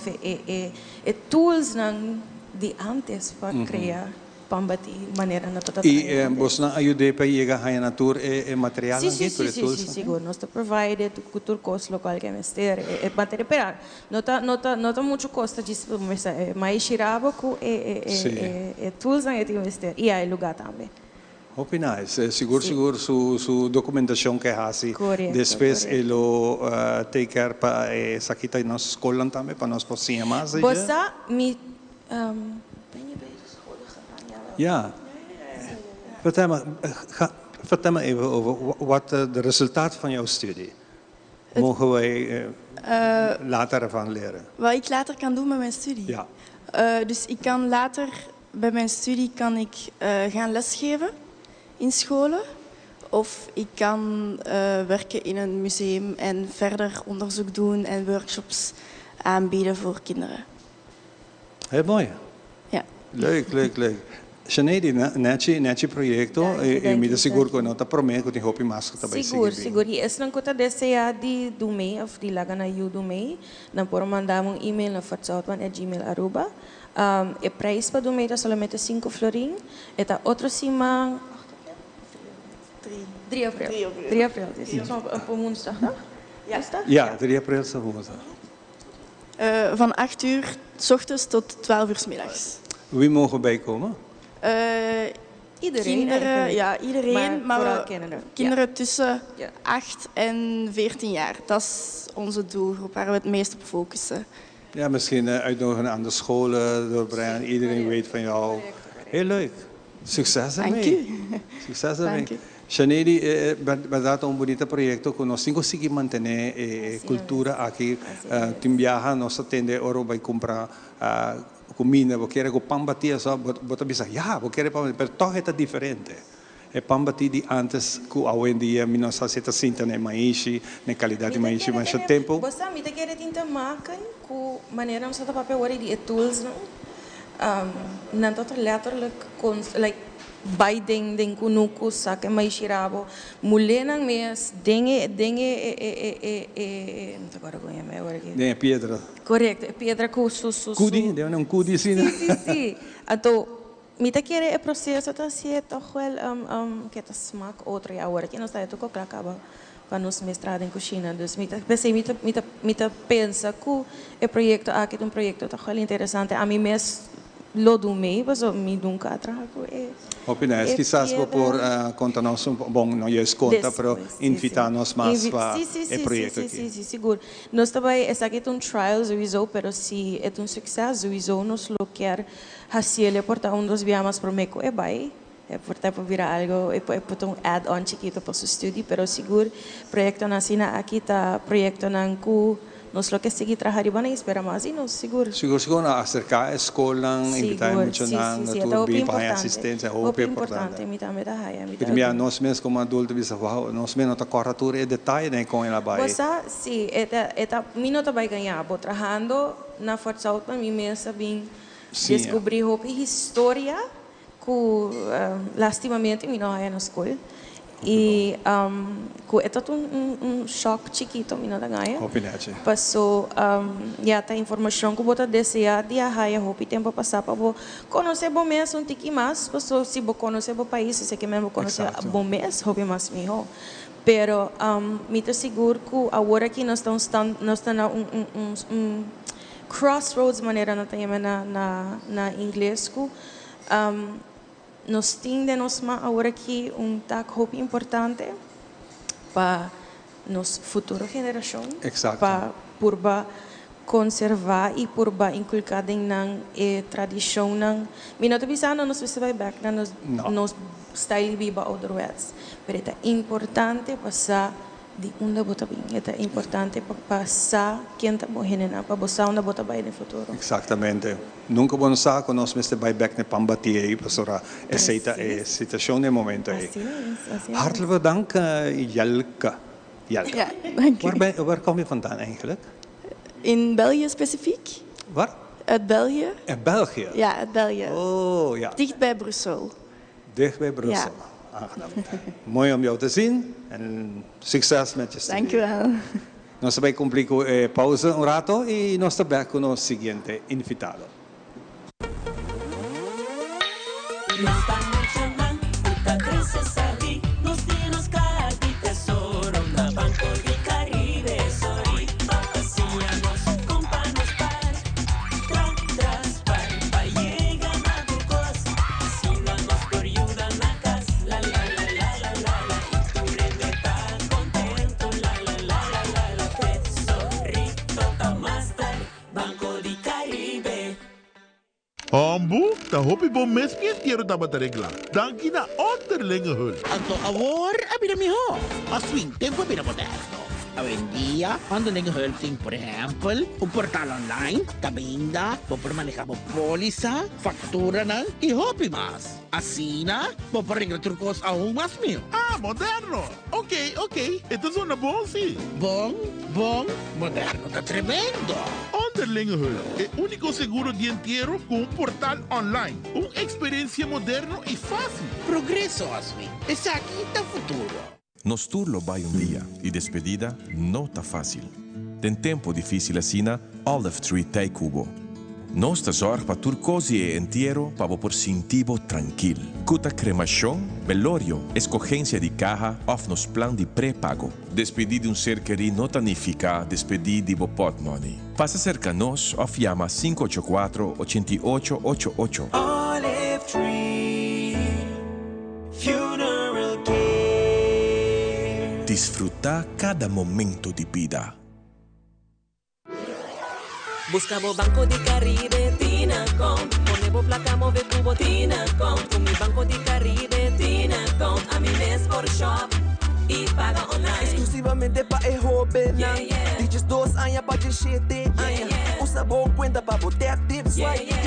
tools não de antes para criar pambati maneira na toda. E Bosnang ajude para chegar a natur e material Sim, seguro. Nós provide cultura cost local que é mestre material, pero não tá muito custa disso, mas chirava com tools não é de mestre e aí lugar também. Hope nice. Seguro su documentação que hasi. Depois ele take care para sakita nós escola também para nós possíamos mais. Bossa me Ja. Vertel me even over wat de resultaat van jouw studie. Mogen wij later ervan leren? Wat ik later kan doen met mijn studie? Ja. Dus ik kan later bij mijn studie gaan lesgeven in scholen. Of ik kan werken in een museum en verder onderzoek doen en workshops aanbieden voor kinderen. Heel mooi. Ja. Leuk. Sineady, nesse projeto, me seguro que não está prometendo que hopi mas que também seguro. E esse não conta desse de do MEI, of de laga na you do MEI, não por mandar e-mail na fatsoutman@gmail.com. O preço para do MEI é somente 5 florin. E tá outro cima 3 april. 3 april. Dit is op woensdag, toch? Ja, 3 april is woensdag. Van 8 uur 's ochtends tot 12 uur 's middags. Wie mogen bijkomen? Iedereen. Iedereen. Maar vooral kinderen tussen 8 en 14 jaar. Dat is onze doelgroep waar we het meest op focussen. Ja, misschien uitnodigen aan de scholen doorbrengen. Iedereen weet van jou. Heel leuk. Succes ermee. Dank u. Succes ermee. Dank u. Sineady, verdade um bonito projeto que nós conseguimos manter a cultura aqui. Timbiaha, nós atende oro vai comprar comida, vou querer com pambati só, bota bisa, vou querer pambati, pero todo é diferente. É pambati de antes que hoje em dia nós aceita sinta na maishi, na qualidade de maishi, mas o tempo. Você me te quer tinta máquina com maneira não só de papel ori de tools não tanto letterlijk like Biden den kunuku sake mai shirabo mulena mes dengue não agora conha me agora aqui É pedra. Correto, pedra com Cudi, deu um cudi assim. Sim. Então, me te quer é processo tá se toch wel que tá smaak outro e agora que nós tá tô com acaba para nos mestrado em cozinha, dus me pensa que o projeto aqui é projeto tá wel interessante a mim mesmo lo do meio, mas eu me nunca trago Opiniões, quizás vou por contar-nos bom, não é conta, pero invitar-nos mais para o projeto aqui. Sim, seguro. Nós também, essa aqui é trial, sowieso, pero se é sucesso, sowieso, nós lo quer fazer, portar dos viamas para meco é bem, portar para virar algo, portar add-on chiquito para o estudo, pero seguro, projeto na sina aqui tá projeto na nós lo que seguir trabalhar bem espera mais e nós seguro acercar a escola invitar muito na turbi para assistência é importante me também dá primeiro nós mesmos como adultos nós mesmos tá corretura e detalhe né com ela vai sim mim vai ganhar vou trabalhando na força para mim mesmo bem descobrir a história que lastimamente me não é na escola Y ito un shock chiquito, mina langaya. Opinache. Paso, ya ta informação que bota desea dia haya hopi tempo passar para bo conhecer bom mês um tiki mais, paso se bo conhecer bo país, se que mesmo conhecer bom mês, hopi mais miho. Pero me te seguro que agora que nós estamos na crossroads maneira na tema na inglês que nós temos agora que tac hopi importante para nos futura geração, para purba conservar e purba inculcar em tradição nang. Minota bisano nos vai back na nos style biba ouderwets. Pero é importante passar de onde bota bem. É importante passar quem está morrendo para passar onde bota bem no futuro. Exatamente. Nunca vou pensar que nós mesmo vai back na pambati aí para essa situação no momento aí. Hartelijk bedankt, Jelka. Ja, dank u. Waar kom je vandaan eigenlijk? In België specifiek? Waar? Uit België. Uit België? Ja, uit België. Oh, ja. Dicht bij Brussel. Dicht bij Brussel. Ja. Aangenaam. Mooi om jou te zien en succes met je studie. Dank u wel. Nós vamos cumprir pausa rato e nós estamos com o seguinte invitado. Ambu, dan hoop ik bom mes que quiero tabatarregla. Dan kina onderlinge hulp. Anto avor, abira mijo. Aswing tempo abira moderno. Hoy en día, onderlinge hulp ting, por ejemplo, un portal online, tabinda, por manejar póliza, factura y hobby más. Así na, por arreglar trucos aún más mío. Ah, moderno. Ok. Esto suena bom, sí. Bom, moderno, está tremendo. Onderlinge hulp, el único seguro de entierro con un portal online. Una experiencia moderno y fácil. Progreso, Aswing. Es aquí el futuro. Nos turlo vai dia e despedida não tá fácil. Tem tempo difícil assina, Olive Tree Tay Cubo. Nós ta zorg para turcosi e entierro para por sintivo tranquilo. Cuta cremação, velorio, escogencia de caja of nos plan de pré-pago. Despedir de ser querido não tanifica despedir de pot money. Passa cerca nos of llama 584-8888. Olive Tree Funeral Care. Disfrutar cada momento de vida. Buscamos Banco de Caribe, Tinacom. Ponemos placa, move cubo, Tinacom. Con mi Banco de Caribe, Tinacom. A mi mes por shop y paga online. Exclusivamente pa' el joven. Dices 2 años pa' de 7 años. Usa boa cuenta pa' botar tips y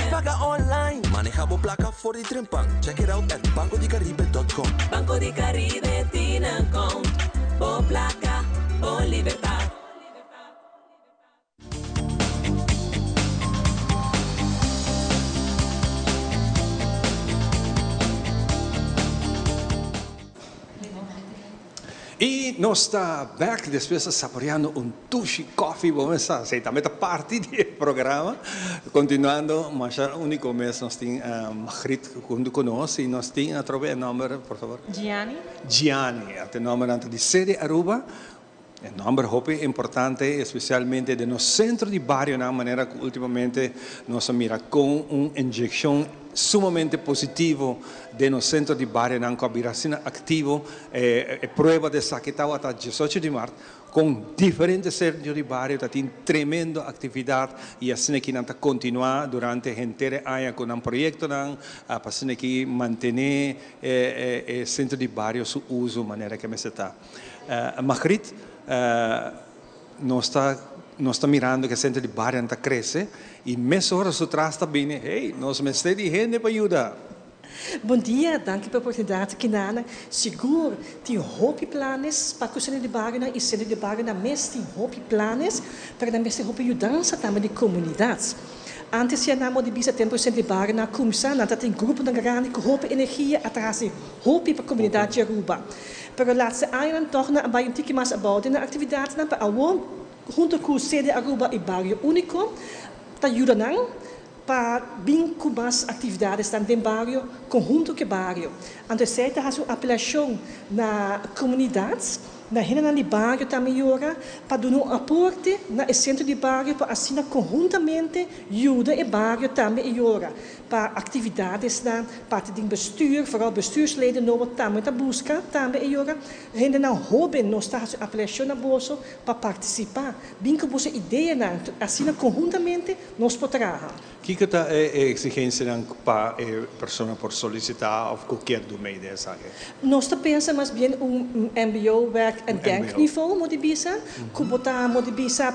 paga online. Manejamos placa for the trempan. Check it out at bancodecaribe.com. Banco de Caribe, Tinacom. Por placa, por libertad. E nós está back depois saboreando Tushi Coffee, vamos aceitar a parte do programa, continuando, mas o único mês nós temos Magritte conosco e nós temos através do número, por favor. Gianni, o número de sede Aruba. O número é importante, especialmente de nosso centro de bairro, de maneira que ultimamente nós miramos com uma injeção sumamente positivo de nosso centro de bairro, com a vacina ativo, prova de saquetau até 18 de março, com diferentes centros de bairro, tem tremenda atividade e assim que nós continuar durante a inteira ano com um projeto, para assim que manter o centro de bairro seu uso, de maneira que está. Magritte, nós está mirando que o centro de bairro está crescendo e mês horas atrás está bem, nós temos de gente para ajudar. Bom dia, dank pela oportunidade que nana. Seguro, tem hope planos para o centro de bairro e centro de bairro na mês tem hope planos para na mês tem hope ajudança também de comunidades. Antes ia namo de bisa tempo sempre bar na kumsa, na tem grupo na grande que hope energia atrás hope para a comunidade de Aruba. Pero laatste aan toch na bij een tiki mas about na atividades na pa awo junto com o sede Aruba e Barrio Único, tá ajudando para bem com mais atividades também no bairro, conjunto que bairro. Então, você tem uma apelação na comunidade, na renda de bairro também agora, para dar um aporte na centro de bairro, para assim conjuntamente ajudar o bairro também agora. Para atividades na parte do bestuur, vooral bestuursleden, também a busca também agora. Renda na hobby, nós temos uma apelação na bolsa para participar. Bem com você ideia, assim conjuntamente nós podemos trabalhar. Que está a exigência para a pessoa por solicitar ou qualquer do meio dessa área? Nós pensamos mais bem MBO-werk en denkniveau moet bisa, kubota moet bisa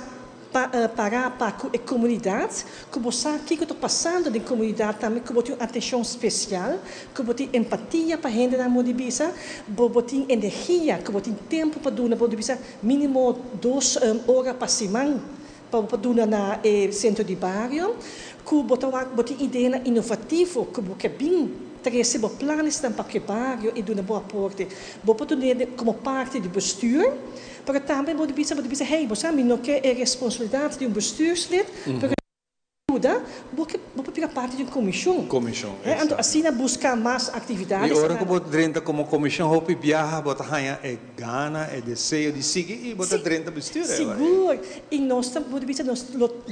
para a comunidade, kubota que estou passando de comunidade também, kubota atenção especial, kubota empatia para gente na moet bisa, kubota energia, kubota tempo para dar na moet bisa, mínimo 2 horas para semana para dar na centro de bairro, kubota ideia inovativa, kubota bem recebo planos para o bairro e dar um bom aporte. Vou poder como parte do bestuur, mas também vou dizer, hey, você não quer a responsabilidade de bestuurslid, porque ajuda, vou pegar parte de uma comissão. Então, assim, buscar mais atividades. E agora que vou dentro como comissão, vou viajar, vou ganhar gana, desejo de seguir e vou dentro bestuur. Seguro. E nós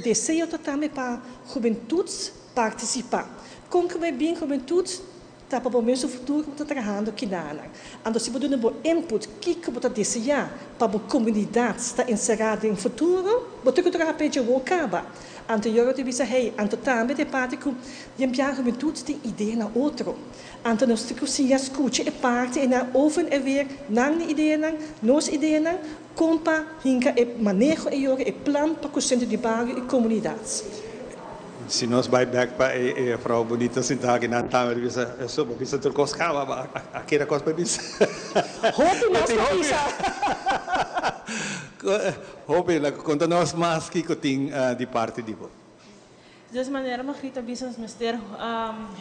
desejo também para a juventude participar. Com que bem juventude para o momento futuro que está trabalhando aqui na Ana. Então, se você não input, que você deseja para a comunidade estar inserida no futuro, você tem que trabalhar para o acaba. Então, eu te digo, hey, então também de parte que a juventude tem ideia na outro. Então, nós temos que escutar a parte e na oven e ver na ideia, nos ideia, compa, hinka e manejo e plan para o centro de bairro e comunidades. Se nós vai back para a frau bonita sentar aqui na tama, eu sou para pensar turcos cava, aquela coisa para pensar. Hobby nós Hobby, conta nós mais que tem de parte de você. De maneira Margarita business mister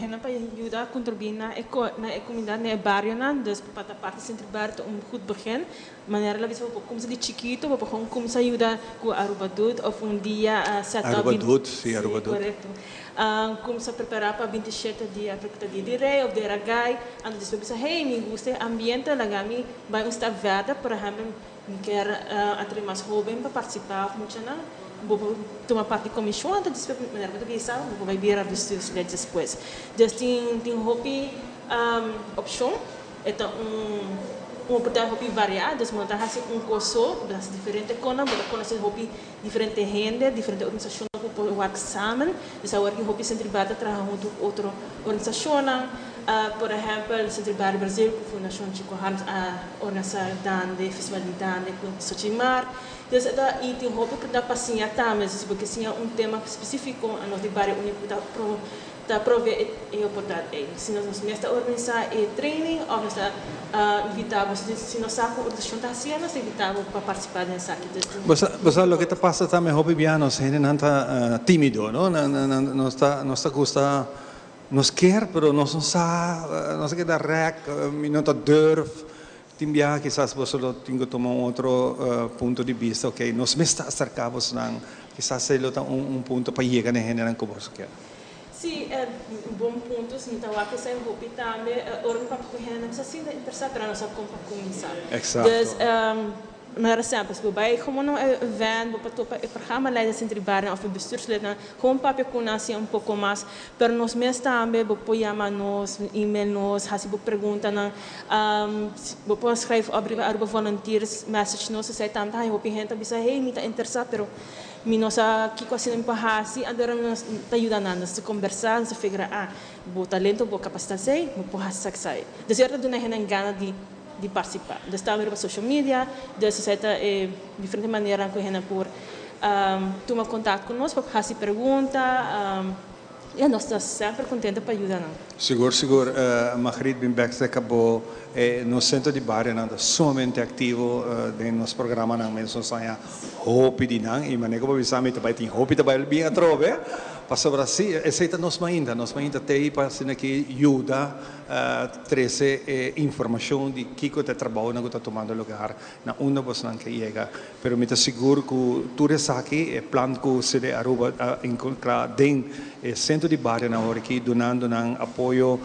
hena para ajudar a contribuir na comunidade na bairro na dus para a parte centro bairro goed begin maneira lá bisa como se de chiquito para como se ajuda com Aruba Dut ou dia set up Aruba Dut, sim, Aruba Dut. Correto. Como se preparar para 27 de Africa de Rei ou de Ragai, ando de bisa hey me gusta ambiente lagami vai estar verde por exemplo quer atrair mais jovens para participar muito na vou tomar parte da comissão, então depois maneira portuguesa, vou vai vir a vestir depois. Just tem hobby opção, então oportunidade hobby variada, mas montar assim curso das diferentes coisas, para conhecer hobby diferente gente, diferente organizações que work examen, então agora que hobby centribado trabalha junto com outra organização, por exemplo, Centro Brasil, com a Fundação Chico Harms, a organização de festival de dança com Sochimar. Então, e tem hobby para dar passinha também, porque se tema específico, a nossa Bairro Único está prover e oportunidade. Se nós mesmo organizar training, ou nós invitamos, se nós sabemos a organização está assim, nós invitamos para participar dessa aqui. Você o que está passando também hobby biano, se não está tímido, não? Não está gosta, nós quer, pero nós não sabe, nós quer dar rec, não está durf. Timbia quizás você tenha tomar outro ponto de vista, ok? Nós mesmo acercamos não, quizás ele tem ponto para chegar na gente como você quer. Sim, é bom ponto. Então, aqui sai hobby também, orang para correr não precisa ser interessado para nós como começar. Exato. Maar simples, waarbij gewoon een event, een programma leiden centro bairro of een bestuurslid, gewoon papel conhecer pouco mais, pero nós mesmos também, vou chamar nós, e-mail nós, hasi vou perguntar, vou escrever Aruba volunteers message nós, sei também, eu vou gente bisa, hey, me tá interessado, pero me nós aqui com assim para hasi, agora nós tá ajudando nós a conversar, a figurar, vou talento, vou capacidade, sei, vou hasi sai. De certo, do não gana de participar. Dus staan we op social media, dus ze diferente maneiras que a gente por tomar contato conosco, fazer perguntas, e nós estamos sempre contentes para ajudar. Seguro, Margarita Bimbeck acabou no centro de bairro, nada somente ativo no nosso programa, não mesmo saia hope de não, e maneira como você também tem hope também bem a trove, Passa Brasil, aceita nós ainda tem para assim que ajuda trazer informação de que o trabalho não está tomando lugar na uma você não que chega, pero me seguro que tudo isso aqui é plano que se de Aruba encontrar dentro centro de barrio na hora que donando um apoio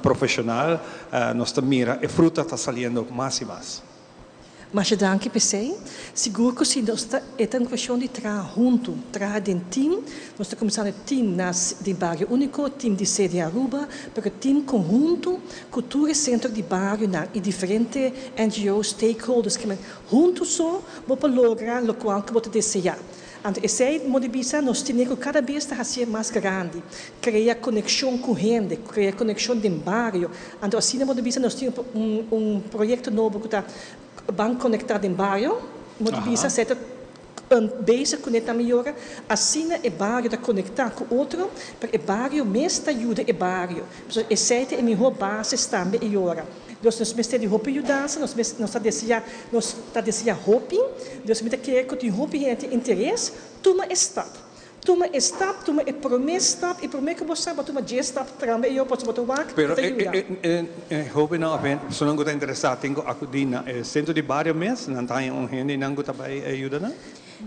profissional, nós mira e fruta está saindo mais e mais. Mas je dank je seguro que se nós é uma questão de trabalhar junto, trabalhar dentro team, nós estamos começando o team de Barrio Único, team de sede Aruba, porque team conjunto, cultura centro de barrio e diferentes NGOs, stakeholders que juntos só vão lograr o qual que você deseja. Então, essa modibisa nós temos que cada vez ser mais grande, criar conexão com gente, criar conexão dentro do barrio. Então, assim na modibisa nós temos projeto novo que está bem conectado em barrio, modibisa certo base conecta melhor, assim é barrio está conectado com outro, porque o barrio mesmo ajuda o barrio. Essa é a melhor base está melhor. Nós temos de roupa e dança, nós está desejando roupa, nós temos que ter roupa e interesse, toma stop. Toma stop, toma promessa stop, e promessa que você vai tomar stop, trama e eu posso botar o barco. Pero roupa não é, se não está interessado, tenho acudina centro de barrio mesmo, não tem gente não está para ajuda, não?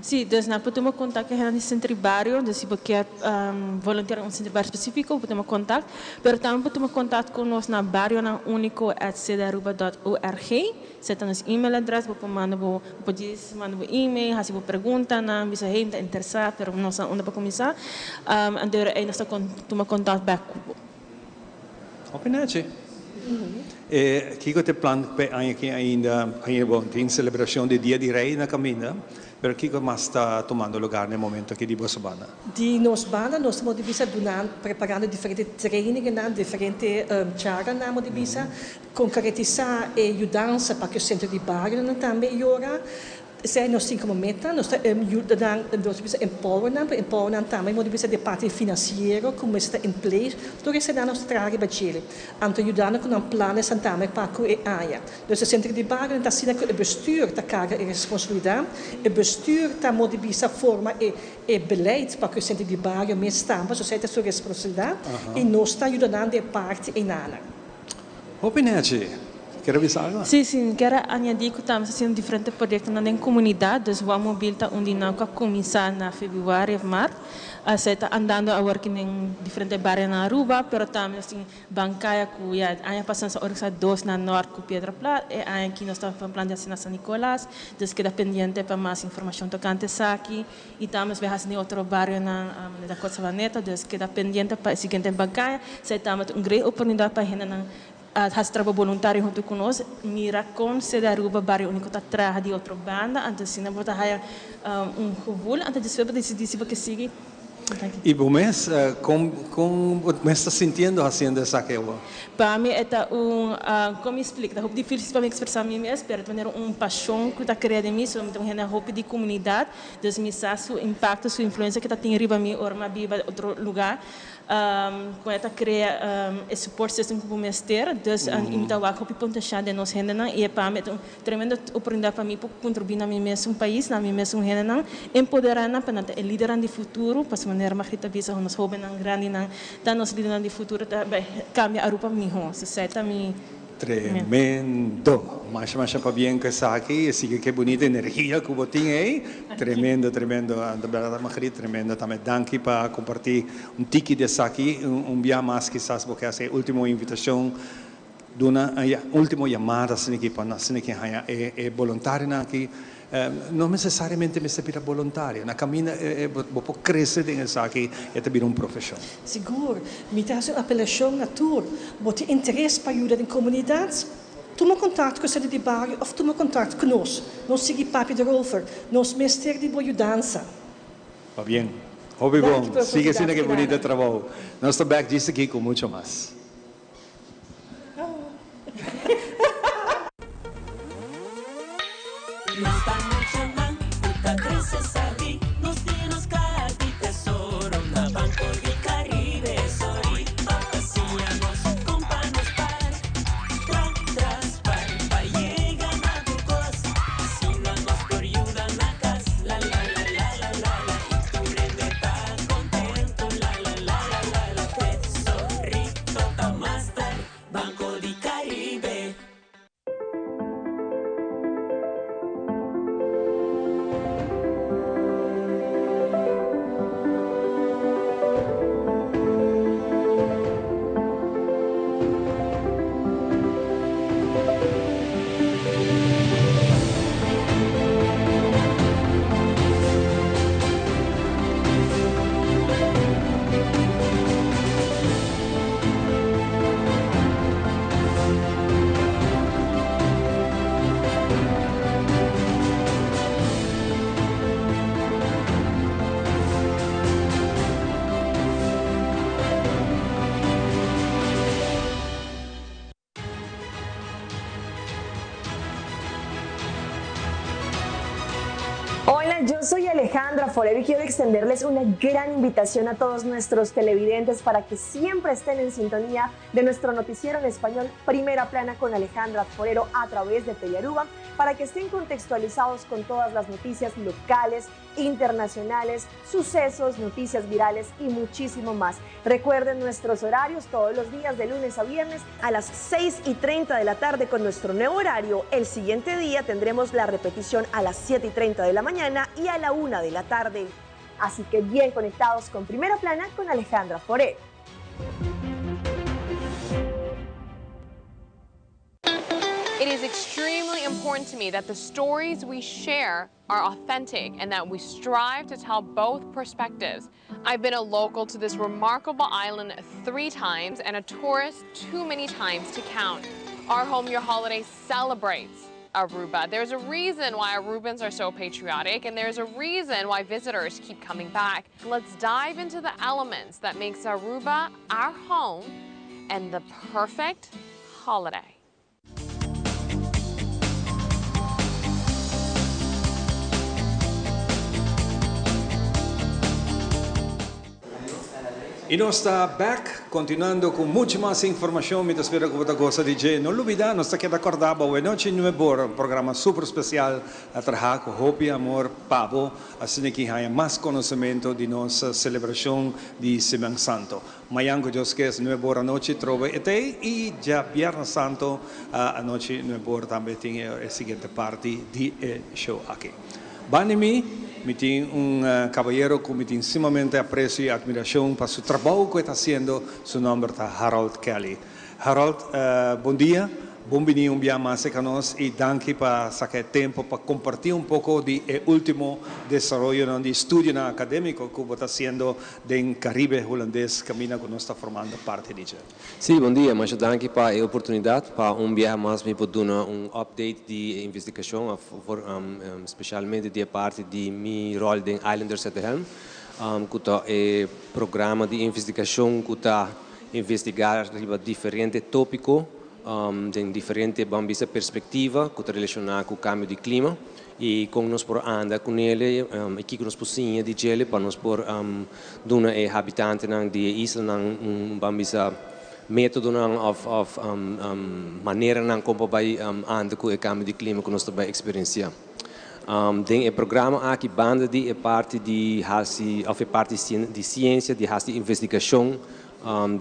Sim, então nós podemos contar com o centro de barrio, então se você quer voluntário em um centro de barrio específico, podemos contar, mas também podemos contar conosco na barrio.unico@sedaruba.org. Você tem nosso e-mail address, você manda um e-mail, se você pergunta, se você está interessado, mas não sabe onde para começar, então aí nós podemos contar back. Opinate. Kiko te plano que ainda tem celebração de Dia de Rei na caminha. Pero Kiko mais está tomando lugar no momento aqui de Bosbana? De Bosbana, nós estamos preparando diferentes trainings, diferentes charlas na Modibisa, concretizar e ajudança para que o centro de barrio também melhore. Zij nós temos como meta, nós empoweren também, mas de parte financeira, como está em place, então esse é nosso trabalho para ele. Então ajudando com planos também para que haja. Dus o centro de barrio está sendo que o bestuur está carga e responsabilidade, o bestuur está motivando forma e beleid para que o centro de barrio mesmo está, so zij sua responsabilidade e nós está ajudando de parte em nada. Opinete. Quer avisar algo? Sim, quero añadir que estamos fazendo diferentes projetos na comunidade, então o móvel está onde nós começar na fevereiro e março, você está andando a working em diferentes bairros na Aruba, mas também assim Bancaia que já há passado a 2 na Norte com Pedra Plata, e há aqui nós estamos planejando assim na San Nicolás, então queda pendente para mais informação tocante aqui, e também vai fazer outro bairro na Costa Vaneta, então queda pendente para o seguinte Bancaia, você está uma grande oportunidade para a gente has trabalho voluntário junto conosco, mira com Sede Aruba, Barrio Único, está atrás de outra banda, então se não botar revul, então depois decidir que sigue. E o mês, como você está sentindo fazendo essa coisa? Para mim, é como explicar, é difícil para mim expressar a mim mesmo, mas é paixão que está criada em mim, então é uma roupa de comunidade, então me sabe o impacto, sua influência que está tendo em mim, ou uma biba outro lugar. Com esta cria esse support system que vamos ter, então então a roupa pontual de nós gente não e para mim é tremenda oportunidade para mim para contribuir na minha mesmo país, na minha mesmo gente não, empoderar na para ter liderar de futuro, para se maneira mais rita visa nos jovens não grande não, tá nos liderar de futuro tá cambia a roupa minha, se certa me Tremendo, mas para bem que está aqui, sigue que bonita energia que você tem aí, tremendo, da verdade, Margarida, tremendo, também danke para compartilhar tiki desse aqui, dia mais quizás, porque essa é a última invitação, uma última chamada, assim que para nós, que é voluntário aqui, não necessariamente me servir voluntário, na caminho, vou crescer nisso aqui e também profissão. Seguro, me dá uma apelação na tour, você tem interesse para ajudar em comunidades? Toma contato com o centro de barrio ou toma contato conosco. Nós seguimos papi de rover, nós ministério de boa dança. Va bien. Hobby bom. Sigue sendo que bonito trabalho. Nós estamos back disso aqui com muito mais. Nos vamos chamando, puta creces ali, nos dinos cati tesoro, na Banco de Caribe, sorry, paseamos com panos tras para llegar a tu cosa, si no nos por ayuda na casa, la, y tu rende está contento. Hola, yo soy Alejandra Forero y quiero extenderles una gran invitación a todos nuestros televidentes para que siempre estén en sintonía de nuestro noticiero en español Primera Plana con Alejandra Forero a través de Telearuba, para que estén contextualizados con todas las noticias locales, internacionales, sucesos, noticias virales y muchísimo más. Recuerden nuestros horarios todos los días de lunes a viernes a las 6:30 de la tarde con nuestro nuevo horario. El siguiente día tendremos la repetición a las 7:30 de la mañana y a la 1 de la tarde. Así que bien conectados con Primera Plana con Alejandra Forero. It is extremely important to me that the stories we share are authentic and that we strive to tell both perspectives. I've been a local to this remarkable island 3 times and a tourist too many times to count. Our Home Your Holiday celebrates Aruba. There's a reason why Arubans are so patriotic, and there's a reason why visitors keep coming back. Let's dive into the elements that makes Aruba our home and the perfect holiday. Y nos está back, continuando con mucha más información, mientras espero que otra cosa DJ. No olvida, nos está quedando acordado, buena noche, un programa super especial a trabajar con Hopi Amor Pavo, así que haya más conocimiento de nuestra celebración de Semana Santo. Mañana, Dios que es nueva noche, trove ete, y ya Viernes Santo, anoche nueva también tiene la siguiente parte de show aquí. Banimi, me tiene un caballero que me tiene sumamente aprecio y admiración para su trabajo que está haciendo. Su nombre es Harold Kelly. Harold, buen día, bienvenido un día más con nosotros y gracias por sacar tiempo para compartir un poco del último desarrollo de estudio académico que está haciendo en el Caribe holandés, camina que nos está formando parte de ello. Sí, buen día, muchas gracias por la oportunidad para un día más me poder dar un update de investigación, especialmente de parte de mi rol en Islanders at the Helm, que es un programa de investigación que está investigar diferentes tópicos de diferentes perspectivas que estão relacionadas com o cambio de clima e como nós por andar com ele e que nós possível de ele para nós por dona habitantes de isla bambisa método of maneira como vai andar com o cambio de clima que nós vai experienciar. Tem o programa aqui banda de parte de parte de ciência de investigação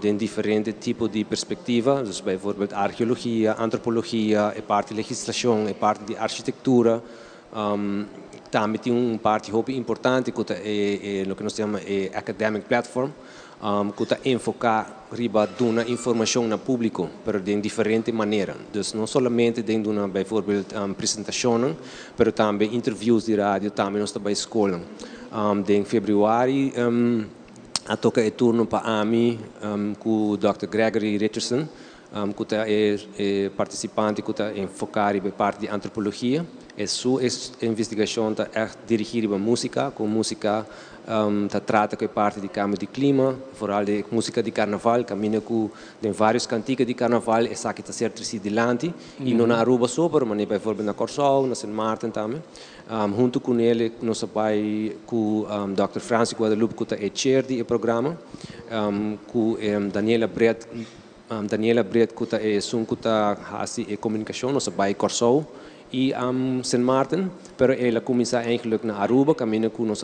de diferentes tipos de perspectivas, dus bijvoorbeeld archeologie, antropologie, parte de legislação, parte de arquitetura. Também tem parte muito importante que é o que nós chamamos de academic platform, que está enfocado riba dona informação no público, mas de diferentes maneiras. Dus não somente de uma, bijvoorbeeld, apresentação, mas também interviews de rádio, também nós estamos escola. Em fevereiro, a toca é turno para mim com o Dr. Gregory Richardson, que é participante que está enfocado em parte de antropologia. E sua investigação está dirigida para música, com música trata com parte de cambio de clima, vooral de música de carnaval, caminha com vários canticos de carnaval, e sabe que está certo se dilante, e não na Aruba só, mas bijvoorbeeld na Corsol, na Sint Maarten também. Junto com ele, nós vai com Dr. Francis Guadalupe, que é chair do programa, com Daniela Brett, que é a comunicação, nós vai Corsol, e Sint Maarten, pero ela começa eigenlijk na Aruba, caminha com nós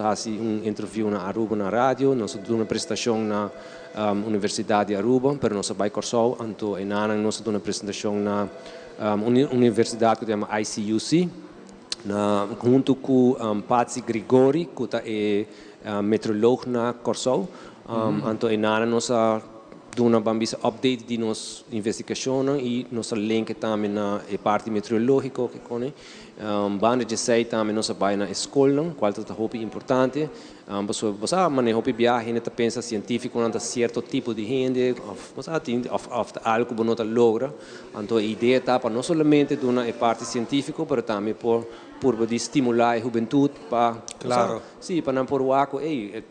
interview na Aruba na rádio, nós damos uma apresentação na Universidade de Aruba, pero nós vai Corsol, então nós damos uma apresentação na universidade que se chama ICUC, junto com Patsy Grigori, que é meteorólogo na Corsol, então nós damos uma update de nossa investigação e nossa link também na parte meteorológica que com banda de sei também nossa vai na escola, qual é muito importante. Você maneja o viagem, você pensa científico, não certo tipo de gente, ou algo que você logra. Então a ideia está para não somente uma parte científica, mas também por estimular a juventude para claro. Sim, para não por o aco,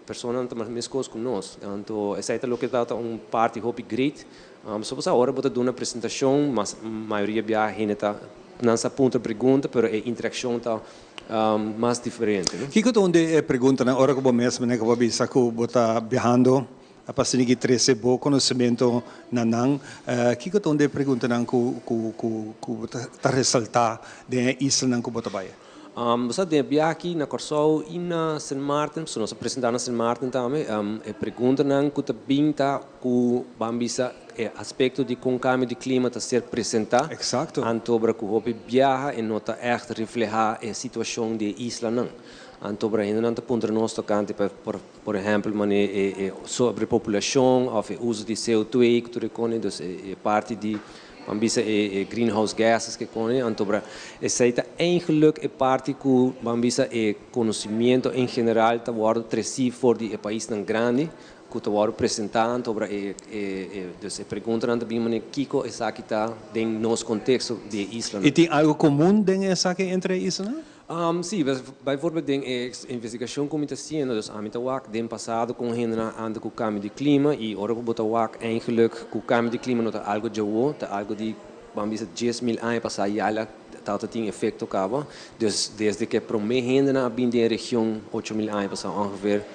pessoas não estão mais coisas com nós. Então essa é o que dá parte muito great. Só agora vou dar uma apresentação, mas a maioria viagem está nossa ponta pergunta, pero a interação tá mais diferente. Né? Kiko onde pergunta na hora que eu mesmo né que eu bisa que eu tá viajando a passar que 13 bom conhecimento na nan Kiko onde pergunta nan que tá ressaltar de isla nan que bota baia. Você tem aqui na Corsol e na St. Martin, se nós apresentar na St. Martin também, pergunta não que tá bem tá que bambisa aspecto de concâmbio de clima tá ser apresentado. Exato. Antobra que o viaja e nota echt reflejar a situação de isla não. Antobra ainda não tá ponto nós tocante por exemplo, sobre população ou uso de CO2 que tu reconhece, dus parte de bambisa greenhouse gases que conhece, antobra essa é eigenlijk parte que bambisa conhecimento em geral tá worden treci for de país tão grande que tá worden apresentado, antobra dus pergunta também maneira Kiko essa aqui tá dentro nosso contexto de isla. E tem algo comum dentro essa aqui entre isla? Sim, bijvoorbeeld de investigação que está sendo, dus aan het den passado com hinderen aan de câmbio de clima e ora que bota wak eigenlijk o câmbio de clima não tá algo de wo, tá algo de bambisa 10.000 anos passar e ela tá tem efeito cabo, dus desde que para me hinderen bem de região 8.000 anos passar ongeveer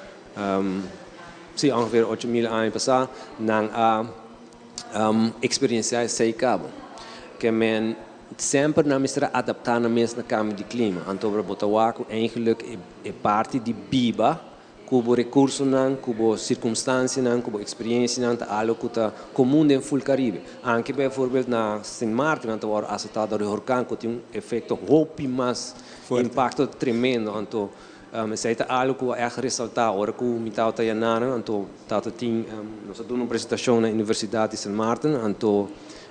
sim ongeveer 8.000 anos passar nang experiência sei cabo que men sempre na mistura adaptar na mesma câmbio de clima. Antobra botawaku eigenlijk parte de biba, cubo recurso nan, cubo circunstância nan, cubo experiência nan, algo que tá comum em full Caribe. Anche bijvoorbeeld na St. Martin, antobra acertado de huracán que tem efeito hopi mais impacto tremendo, anto essa é algo que é ressaltar. Ora que o mitau tá yanana, anto tata tem nós dando uma apresentação na Universidade de St. Martin, anto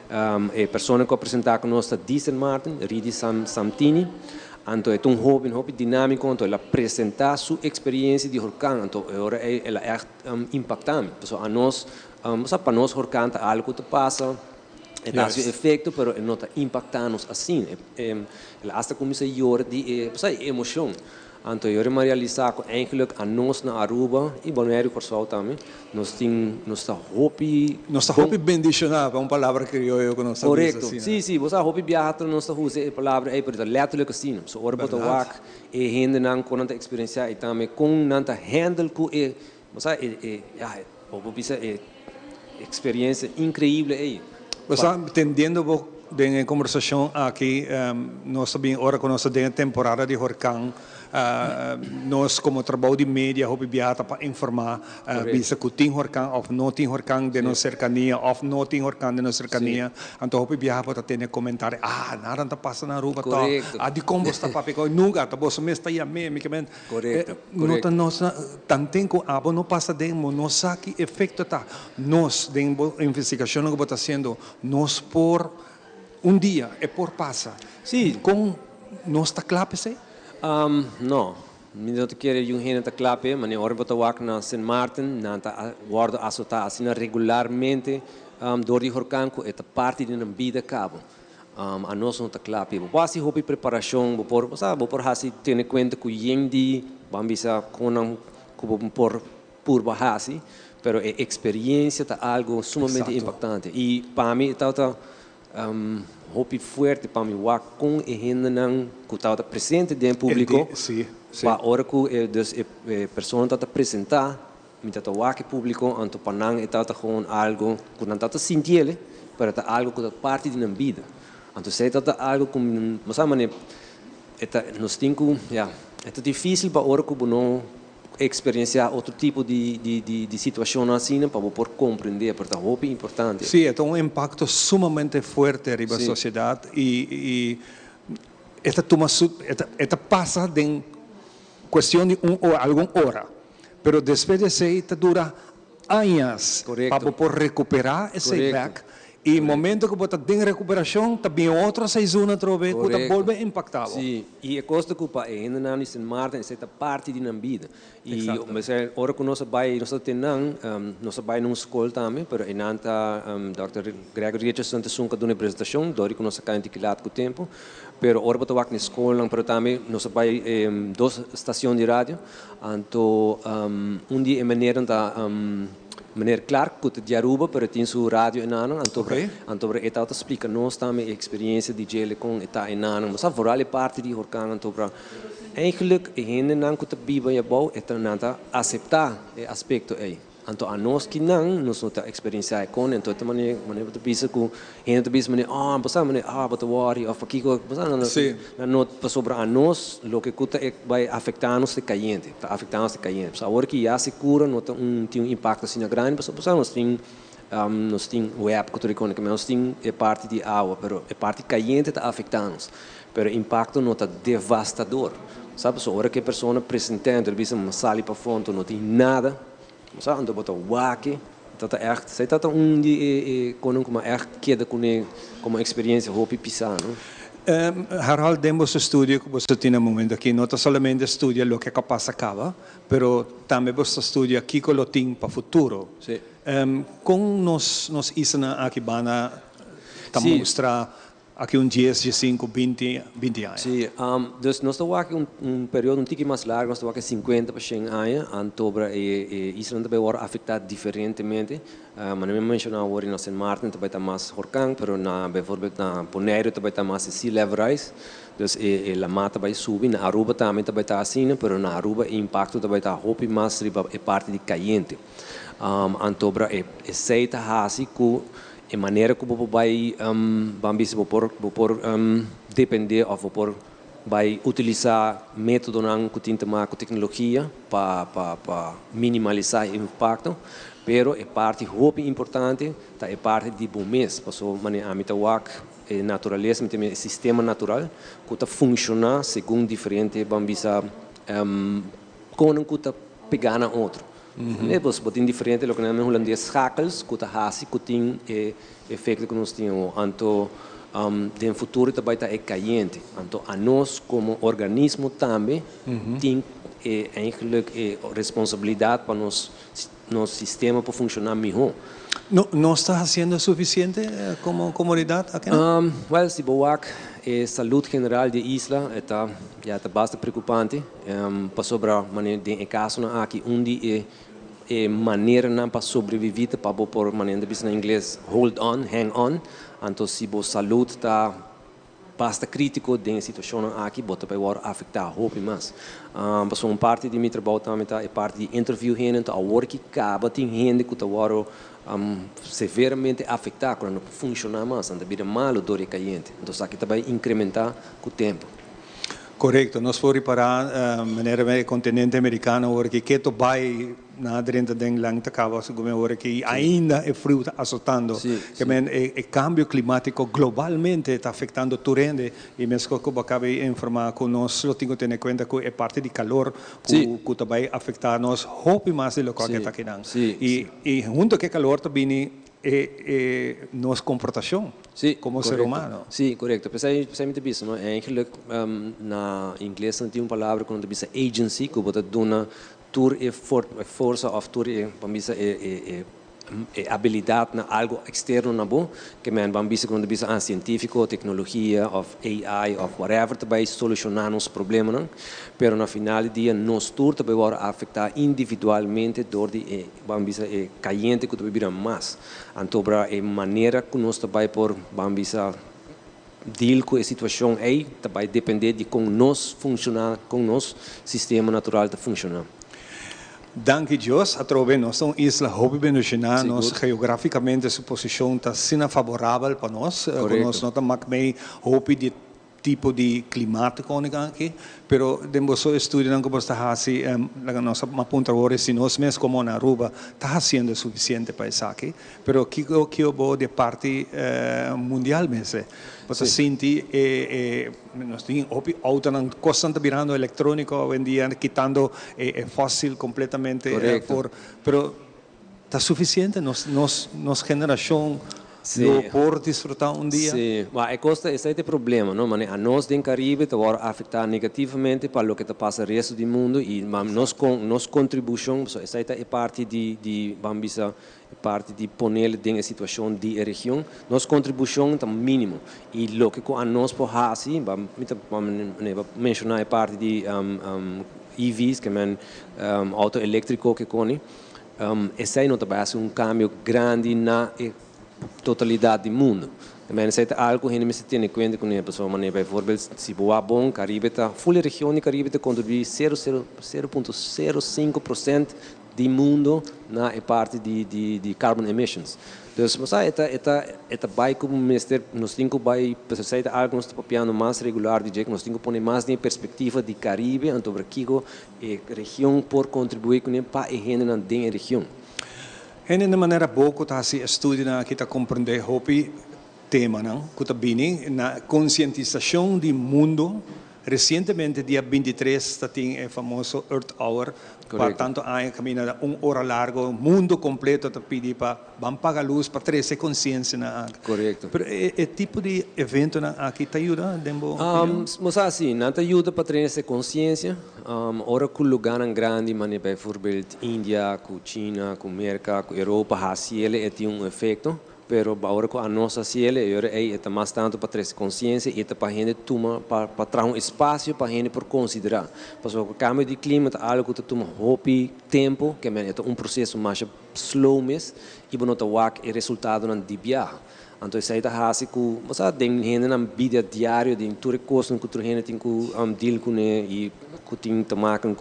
a pessoa que apresentar conosco de St. Martin, Ridi Samtini, então é um hobby dinâmico, então ela apresentar sua experiência de huracão, então agora ela é impactante, então a nós, para nós huracão é algo que passa, dá seu efeito, mas não está impactando assim, ela até começa a chorar de emoção. Então, eu me realizar que eigenlijk a nós na Aruba e Balneário Corsol também, nós temos hobby... Nossa hobby bendicionar, é uma palavra que eu conheço. Correto, sim, você hobby viajar, nós usa a palavra, mas letterlijk assim, so ora bota wak, hende nang com a experiência e também com nanta handle que você bisa experiência incrível aí. Você entendendo de conversação aqui, nós também ora com nossa temporada de huracão. Nós como trabalho de mídia hobby viajar para informar bisa que tem huracão ou não tem huracão de nossa cercania ou não tem huracão de nossa cercania, então hobby viajar para ter comentário nada está passando na rua tá de como está para pegar nunca tá você mesmo está aí me que bem correto nós tanto que abo não passa demo nós sabe que efeito tá nós de investigação que está sendo nós por dia é por passa sim com nós está claro sei. Não, não te quero um gente clape, mas agora vou trabalhar na St. Martin, na guarda assotar assim regularmente door die huracán que é parte de uma vida cabo. A nós não está clape, quase hobby preparação, por hasi ter em conta que yendi bambisa com por bahasi, pero a experiência tá algo sumamente impactante e para mim tá hobby forte para mim com a gente não que está presente dentro do público para hora que a pessoa está apresentar me está o público então para não está com algo que não está sentindo para tá algo que é parte de uma vida então se está algo como mas sabe nós temos é difícil para hora que não experienciar outro tipo de situação assim para poder compreender, porque é importante. Sim, é um impacto sumamente forte arriba da sociedade e esta passa em questão de alguma hora, mas depois de isso dura anos para poder recuperar esse back. E no momento que você tem recuperação, também outra season outra vez que volta a impactar. Sim, e a costa que ainda não é Martin, essa é parte de uma vida. E mas hora que nós vai numa escola também, mas ainda Dr. Gregory Richardson te sunca de uma apresentação, dori que nós cá indiquilado com o tempo, mas hora que vai na escola, mas também nós vai duas estações de rádio, então dia é maneira da meneer Clark kuta di Aruba per tin su radio enano antobra eta auto explica nós também experiência de gele com eta enano mas vooral a parte die horkan antobra eigenlijk hende nan kuta biba ya bau eta nanta aceitar e aspecto aí anto a nós que não nos nota experiência com então também maneira de bisa com hende bisa maneira passa maneira but worry of aqui passa na not sobre a nós lo que kuta vai afetar-nos de caliente tá afetar-nos de caliente a hora que já se cura nota tem impacto assim grande passa nós tem web que nós tem é parte de água pero é parte caliente tá afetando-nos pero impacto nota devastador sabe só hora que a pessoa apresentando ele bisa uma sala para fonte não tem nada sabe ando botar wake dat echt sei dat die koning como echt queda como experiência hopi pisano Harald demos estudio que você tem no momento aqui não somente estudia lo que capaz acaba pero também você estudia aqui que lo tem para futuro com nos isna aqui bana mostra aqui 10, 5, 20 anos. Sim, dus nós estamos aqui período um pouco mais largo, nós estamos aqui 50 para 100 anos, antobra e Israel também vai afetar diferentemente. Mas não mencionar agora nós em Martin também está mais horkang, pero na bijvoorbeeld na Bonaire também está mais sea level rise. Dus a mata vai subir, na Aruba também está assim, pero na Aruba o impacto também está hopi mais riba é parte de caliente. Antobra é seita hasi ku e maneira como vai bambis por depender ou por vai utilizar método não que tem com tecnologia para minimalizar o impacto, pero é parte muito importante, tá é parte de bom mês, passou maneira a mitawak é natureza, tem um sistema natural que está funciona segundo diferente bambisa com que está pegando outro. Depois, botin diferente, lo que nós chamamos de schakels, que está hasi, que tem efeito que nós temos. Então, no futuro também está caliente. Então, a nós como organismo também tem eigenlijk responsabilidade para nosso sistema para funcionar melhor. ¿No está haciendo suficiente como comunidad aquí? Well, si boak saúde general de isla está já está bastante preocupante. Para sobre maneira de caso aqui onde maneira não para sobreviver para por maneira de business em inglês hold on, hang on. Então se bo saúde está basta crítico de situação aqui, bota para agora afetar roupa mais. Passou parte de meu trabalho também é parte de interview gente, então a hora que acaba tem gente que está agora severamente afetar quando não funciona mais, então vira mal o dor e caliente. Então aqui também incrementar com o tempo. Correto, nós fomos para a maneira do continente americano, porque que tu vai na dentro de lang acaba como que ainda é frio azotando, que o cambio climático globalmente está afetando todo rende e mesmo que acaba de informar com nós, eu tenho que ter em conta que é parte de calor que vai afetar nós, roupa mais do que está aqui não. E junto com o calor também nossa comportação como ser humano. Sim, correto. Precisamente isso, não? Eigenlijk na inglês não tem uma palavra quando diz agency, que bota dona tur força of tur habilidade na algo externo na bom, que men bambisa quando diz científico, tecnologia, of AI, of whatever, também solucionar os problemas, não? Pero na final do dia nós tur também vai afetar individualmente dor de bambisa caliente que também mais. Então para a maneira que nós também por bambisa deal com a situação aí também depender de como nós funcionar, como nosso sistema natural está funcionando. Danke Deus, através nós somos isla hobby benuchina, nós geograficamente sua posição está sendo favorável para nós, nós não estamos mais hobby de tipo de climático aqui, pero demos estudo não como está assim, a nossa aponta agora se nós mesmos como na Aruba está sendo suficiente para isso aqui, pero que eu vou de parte mundial mesmo. Você sente nós temos auto não constante virando eletrônico hoje em dia quitando fóssil completamente pero está suficiente nos geração por desfrutar dia. Sim, mas esse é o problema, não? Mas a nós do Caribe está afetar negativamente para o que passa no resto do mundo e nossa contribuição, essa é parte de bambisa, parte de poner em situação de região, nossa contribuição é mínimo e o que a nós por fazer, vamos mencionar a parte de EVs, que é auto elétrico que cone. esse aí não trabalha cambio grande na totalidade do mundo. Mas é algo que a gente tem em conta com a pessoa, mas por exemplo, se boa bom, Caribe está, full região de Caribe está contribui 0,05% do mundo na parte de carbon emissions. Então, mas esta vai como ministério, nós temos que vai precisar algo nós papiando mais regular de jeito, nós temos que pôr mais em perspectiva de Caribe, então para que a região por contribuir com para a gente na região. E de maneira boa que está se estuda que está compreender hopi tema não, que está bem na conscientização do mundo. Recentemente, dia 23, está tem o famoso Earth Hour. Portanto, há caminhada hora largo, mundo completo está pedindo para vamos pagar luz para trazer consciência na. Correto. Pero é tipo de evento na aqui te ajuda, Dembo? Mas assim, não te ajuda para trazer consciência. Ora que lugar grande, mas por exemplo, Índia, com China, com América, com Europa, assim ele tem efeito. Pero agora com a nossa cielo é mais tanto para trazer consciência e para a gente tomar para trazer espaço para a gente por considerar. Porque o cambio de clima é algo que toma tempo, que é processo mais slow mesmo e não tem resultado não de viagem. Então isso aí está assim que mas a gente na vida diária de tudo coisa que a gente tem que deal com e que tem que tomar com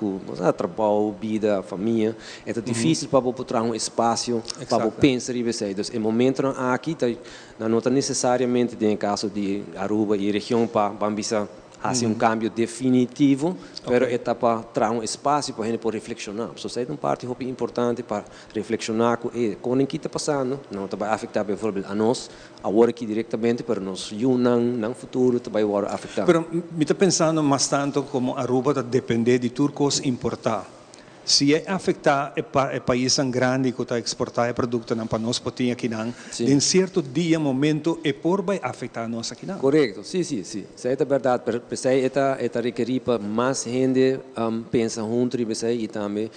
trabalho, vida, família. É difícil para botar espaço para pensar e ver. Então, o momento aqui não está necessariamente em caso de Aruba e região para assim cambio definitivo, mas é para trazer espaço para a gente poder reflexionar. Isso é uma parte importante para reflexionar com o que está passando, não vai afetar, por exemplo, a nós, agora aqui diretamente, mas nós no futuro vai afetar. Mas me está pensando mais tanto como Aruba depende de turcos importar. Se é afetar o país grande que está exportar produto para nós poder aqui em certo dia, momento, vai afetar nós aqui. Correto, sim. Isso é verdade. Mas é requerir para mais gente pensar junto e também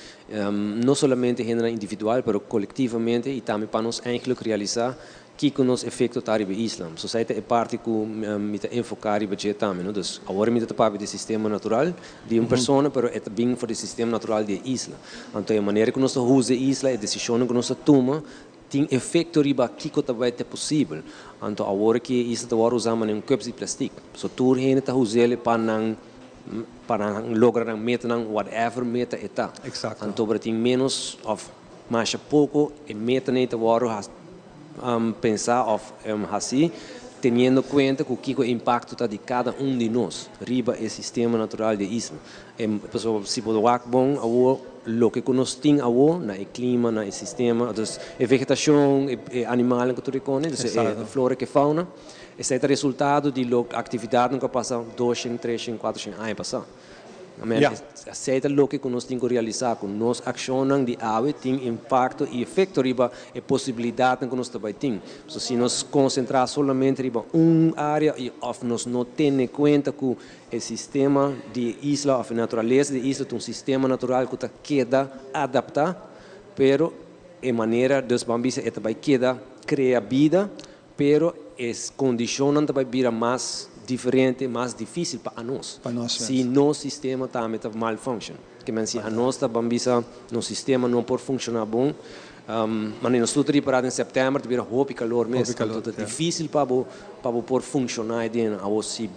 não somente gente individual, mas coletivamente e também para nós realizar que nos efeito está no Islam. A sociedade é parte que me enfocar e budget também. Então, agora me está do sistema natural de uma pessoa, mas é bem para o sistema natural de Islam. Então, a maneira que nós usamos Islam, a decisão que nós tomamos, tem efeito riba que também é possível. Então, agora que isso está usando um cup de plástico, so tudo gente está usando para lograr uma meta, whatever meta está. Então, para ter menos ou mais pouco, a meta não está pensar assim, tendo em conta o que o impacto está de cada de nós, riba o sistema natural de Islam. Se pode bom, o que nós temos no clima, no sistema, a vegetação, a animal que tu reconhece, a flora e a fauna, esse é o resultado de atividade que passa 2, 3, 4 anos passar. Aceita o que nós temos que realizar com nós ações de ave tem impacto e efeito riba e possibilidade que nós também temos. Se nós concentrar somente riba área e nós não temos em conta que o sistema de isla, a natureza de isla é um sistema natural que está queda adaptar, pero de maneira dos bambis é também queda cria vida, pero as condições também viram mais diferente, mais difícil para nós. Se nosso sistema também está mal funciona, que se a nossa bambisa no sistema não pode funcionar bom, mas nós estamos preparados em setembro, tiver roupa e calor mesmo, é difícil para poder funcionar dentro. Se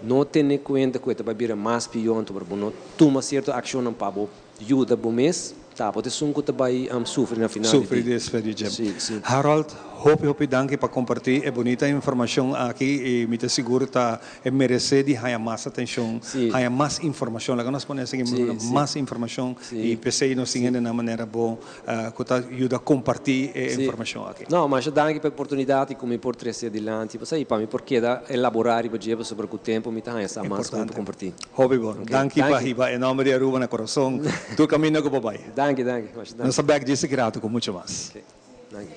não tem em conta que vai vir mais pior, então não toma certa ação para ajudar o mês, pode ser que vai sofrer na final. Sofrer desse período. Harold, hope danke para compartilhar a bonita informação aqui e me te seguro que merece de há mais atenção, há mais informação. Lá nós podemos mais informação e pensei nós temos de uma maneira boa que ajuda a compartilhar a informação aqui. Não, mas danke pela oportunidade que me pode trazer adiante. Para mim porque elaborar e para sobre o tempo me está essa mais para compartilhar. Hobby bom. Danke para hiba em nome de Aruba na coração. Tu caminho com o papai. Danke. Nossa bag disse grato com muito mais. Danke.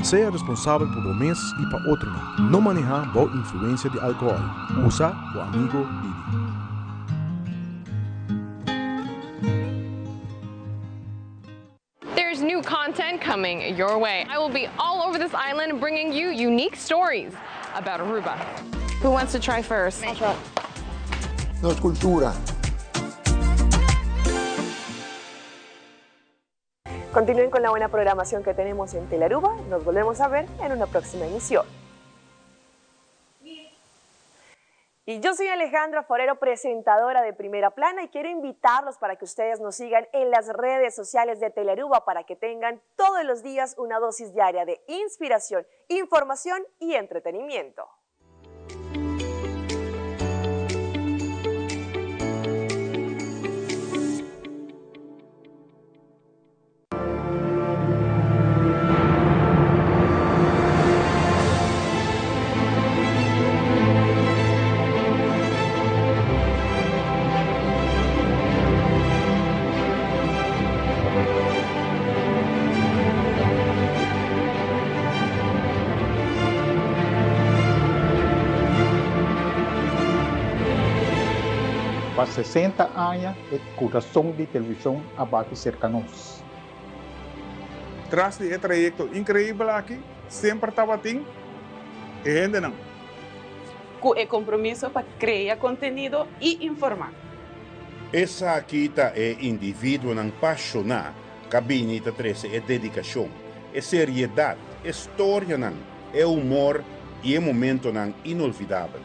Sea responsável por lo mes y para otro no. No manejar bajo influencia de alcohol. Usa o amigo Didi. There's new content coming your way. I will be all over this island bringing you unique stories about Aruba. Who wants to try first? I'll try. No es cultura. Continúen con la buena programación que tenemos en Telearuba. Nos volvemos a ver en una próxima emisión. Y yo soy Alejandra Forero, presentadora de Primera Plana, y quiero invitarlos para que ustedes nos sigan en las redes sociales de Telearuba para que tengan todos los días una dosis diaria de inspiración, información y entretenimiento. Para 60 anos, o coração de televisão abate cercanos. Tras de trayecto increíble aquí, siempre estaba aquí, y gente no. Com o compromisso para criar conteúdo e informar. Essa aqui é indivíduo não apaixonado, cabine da 13 é dedicação, é seriedade, é história não, é humor e é momento não inolvidável.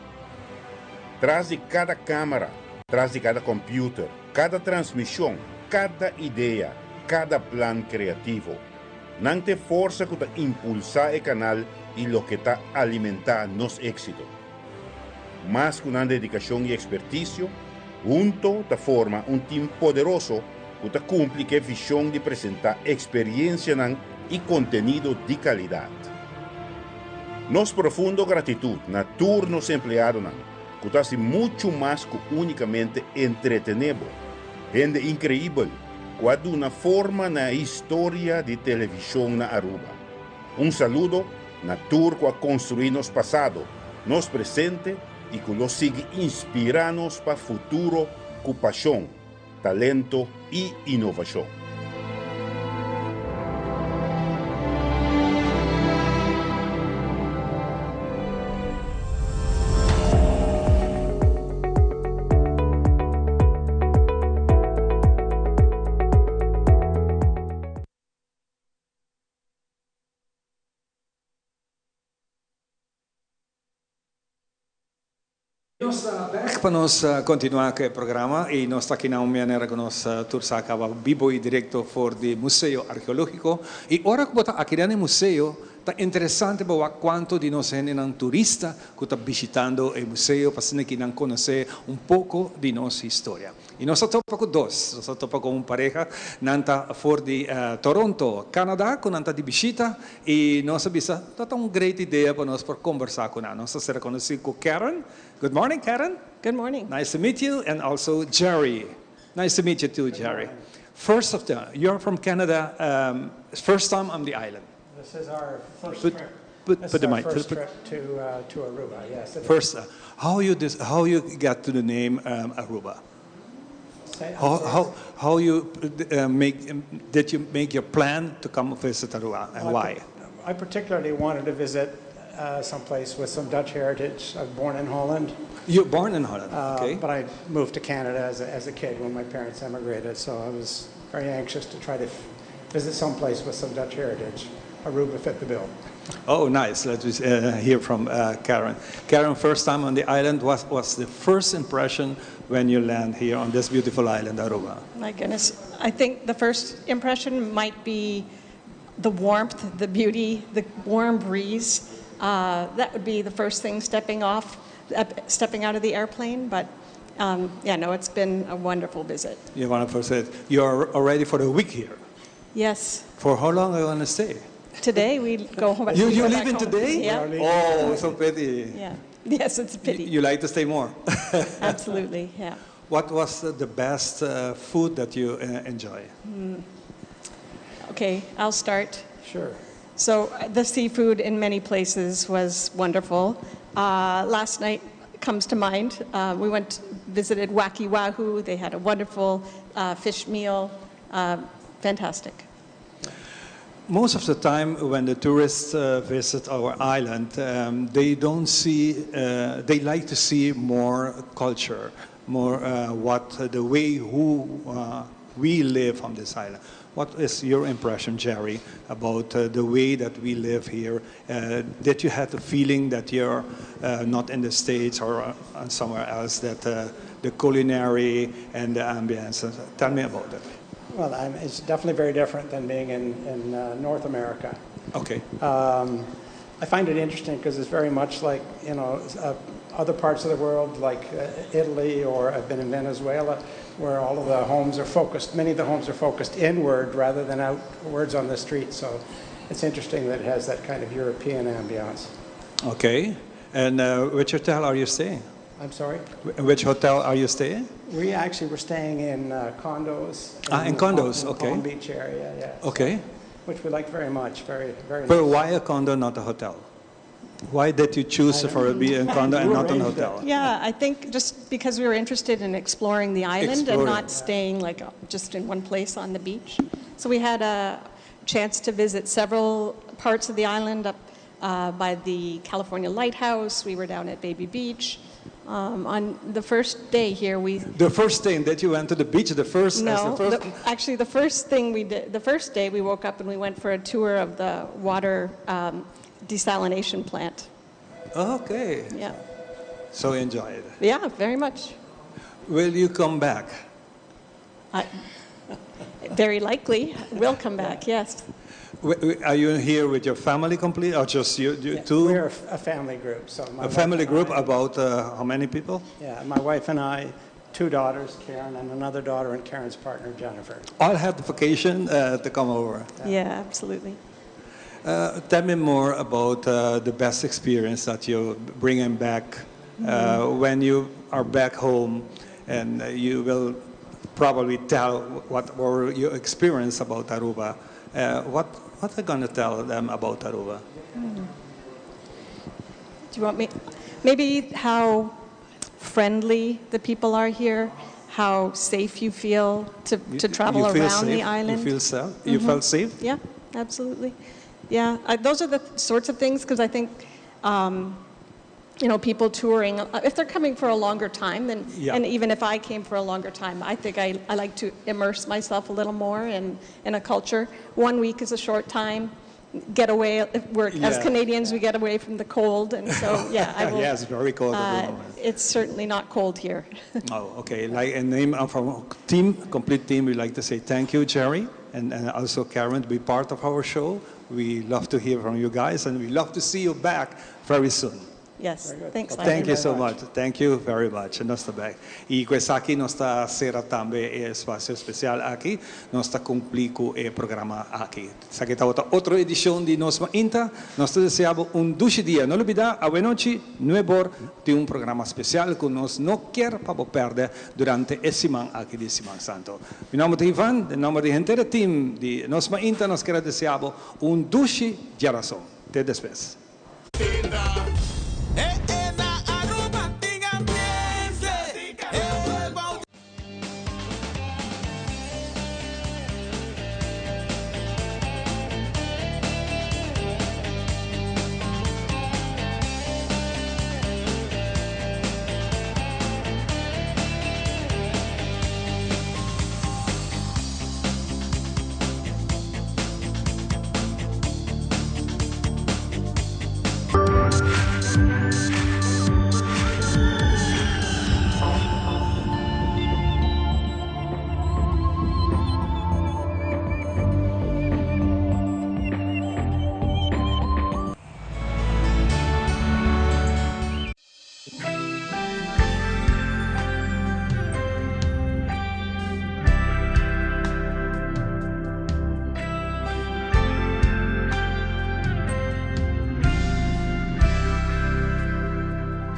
Traz de cada câmera, traz de cada computer, cada transmissão, cada ideia, cada plano criativo. Não tem força que impulsar o canal e o que está alimentar nosso êxito. Mas com uma dedicação e expertise, junto da forma time poderoso que cumpre a visão de apresentar experiência e conteúdo de qualidade. Nos profundo gratidão na turnos empleados que está muito mais que unicamente entretenebo. Gente incrível, que uma forma na história de televisão na Aruba. Saludo na tour que construir nos passado, nos presente e que nos siga inspirando para o futuro com paixão, talento e inovação. Para nós continuar com o programa e nós aqui na maneira que nós acaba vivo e direto for do Museu Arqueológico e agora que está aqui no museu está interessante para quanto de nós gente turista que está visitando o museu para que não conhecer pouco de nossa história. E nós estamos com dois, nós estamos com uma pareja nanta for de Toronto, Canadá, que nanta de visita e nós bisa está uma grande ideia para nós por conversar com ela. Nós estamos conhecidos com Karen. Good morning, Karen. Good morning. Nice to meet you, and also Jerry. Nice to meet you too, Jerry. First of all, you're from Canada. First time on the island. This is our first Put- trip. put- This put is the our mic- first put- trip to Aruba. Yes. it is. First, how you got to the name Aruba? Say- How you did you make your plan to come visit Aruba and why? I particularly wanted to visit someplace with some Dutch heritage. I was born in Holland. You're born in Holland, okay? But I moved to Canada as a kid when my parents emigrated, so I was very anxious to try to visit someplace with some Dutch heritage. Aruba fit the bill. Oh, nice. Let's hear from Karen. Karen, first time on the island. What's the first impression when you land here on this beautiful island, Aruba? My goodness. I think the first impression might be the warmth, the beauty, the warm breeze. that would be the first thing stepping out of the airplane. But yeah, no, it's been a wonderful visit. You want to say you're already for a week here. Yes. For how long are you going to stay? Today we go home. You we go leaving back home. today? Yeah. Oh, so pity. Yeah. Yes, it's a pity. You like to stay more? Absolutely. Yeah. What was the best food that you enjoy? Okay, I'll start. Sure. So the seafood in many places was wonderful. Last night comes to mind. We visited Wacky Wahoo. They had a wonderful fish meal. Fantastic. Most of the time when the tourists visit our island, they don't see, they like to see more culture, more the way we live on this island. What is your impression, Jerry, about the way that we live here? Did you have the feeling that you're not in the States or somewhere else, that the culinary and the ambience? Tell me about it. Well, it's definitely very different than being in North America. Okay. I find it interesting because it's very much like, other parts of the world, like Italy, or I've been in Venezuela, where all of the homes are focused, many of the homes are focused inward rather than outwards on the street. So it's interesting that it has that kind of European ambiance. Okay. And which hotel are you staying? I'm sorry? Which hotel are you staying? We actually were staying in condos. In condos, in okay. Palm Beach area, yeah. Okay. Which we liked very much, very, very But nice. why a condo, not a hotel? Why did you choose for a condo and not an hotel? Yeah, I think just because we were interested in exploring the island and not staying like just in one place on the beach. So we had a chance to visit several parts of the island up by the California Lighthouse. We were down at Baby Beach. On the first day here, The first thing that you went to the beach, actually the first thing we did, the first day we woke up and we went for a tour of the water desalination plant. Okay. Yeah. So enjoy it. Yeah, very much. Will you come back? Very likely, will come back, yes. Are you here with your family complete, or just you two? We're a family group. So a family group about how many people? Yeah, my wife and I, 2 daughters, Karen, and another daughter, and Karen's partner, Jennifer. All had the vacation to come over. Yeah, absolutely. Tell me more about the best experience that you're bringing back when you are back home, and you will probably tell what were your experience about Aruba. What are you going to tell them about Aruba? Do you want me? Maybe how friendly the people are here, how safe you feel to travel around the island. You feel safe? You felt safe? Yeah, absolutely. Yeah, those are the sorts of things, because I think, people touring, if they're coming for a longer time, then, and even if I came for a longer time, I think I like to immerse myself a little more in a culture. 1 week is a short time. Get away, as Canadians, we get away from the cold, and so, I will. Yes, very cold at the moment. It's certainly not cold here. Oh, okay. Like in name of our complete team, we'd like to say thank you, Jerry, and also Karen, to be part of our show. We love to hear from you guys, and we love to see you back very soon. Yes, thanks. Thank you so much. Thank you very much. Nós back. E questa aqui nossa sera também é espaço especial aqui. Nós está cumprir com o programa aqui. Essa aqui está outra edição de Nós Inta. Nós desejamos duche dia. Não olvidar, a noite, 9 horas, tem programa especial que nós não quer para perder durante a semana aqui de Semana Santo. Meu nome é Ivan, em nome do inteiro team de Nós Inta, nós queremos desejar duche geração. Até depois.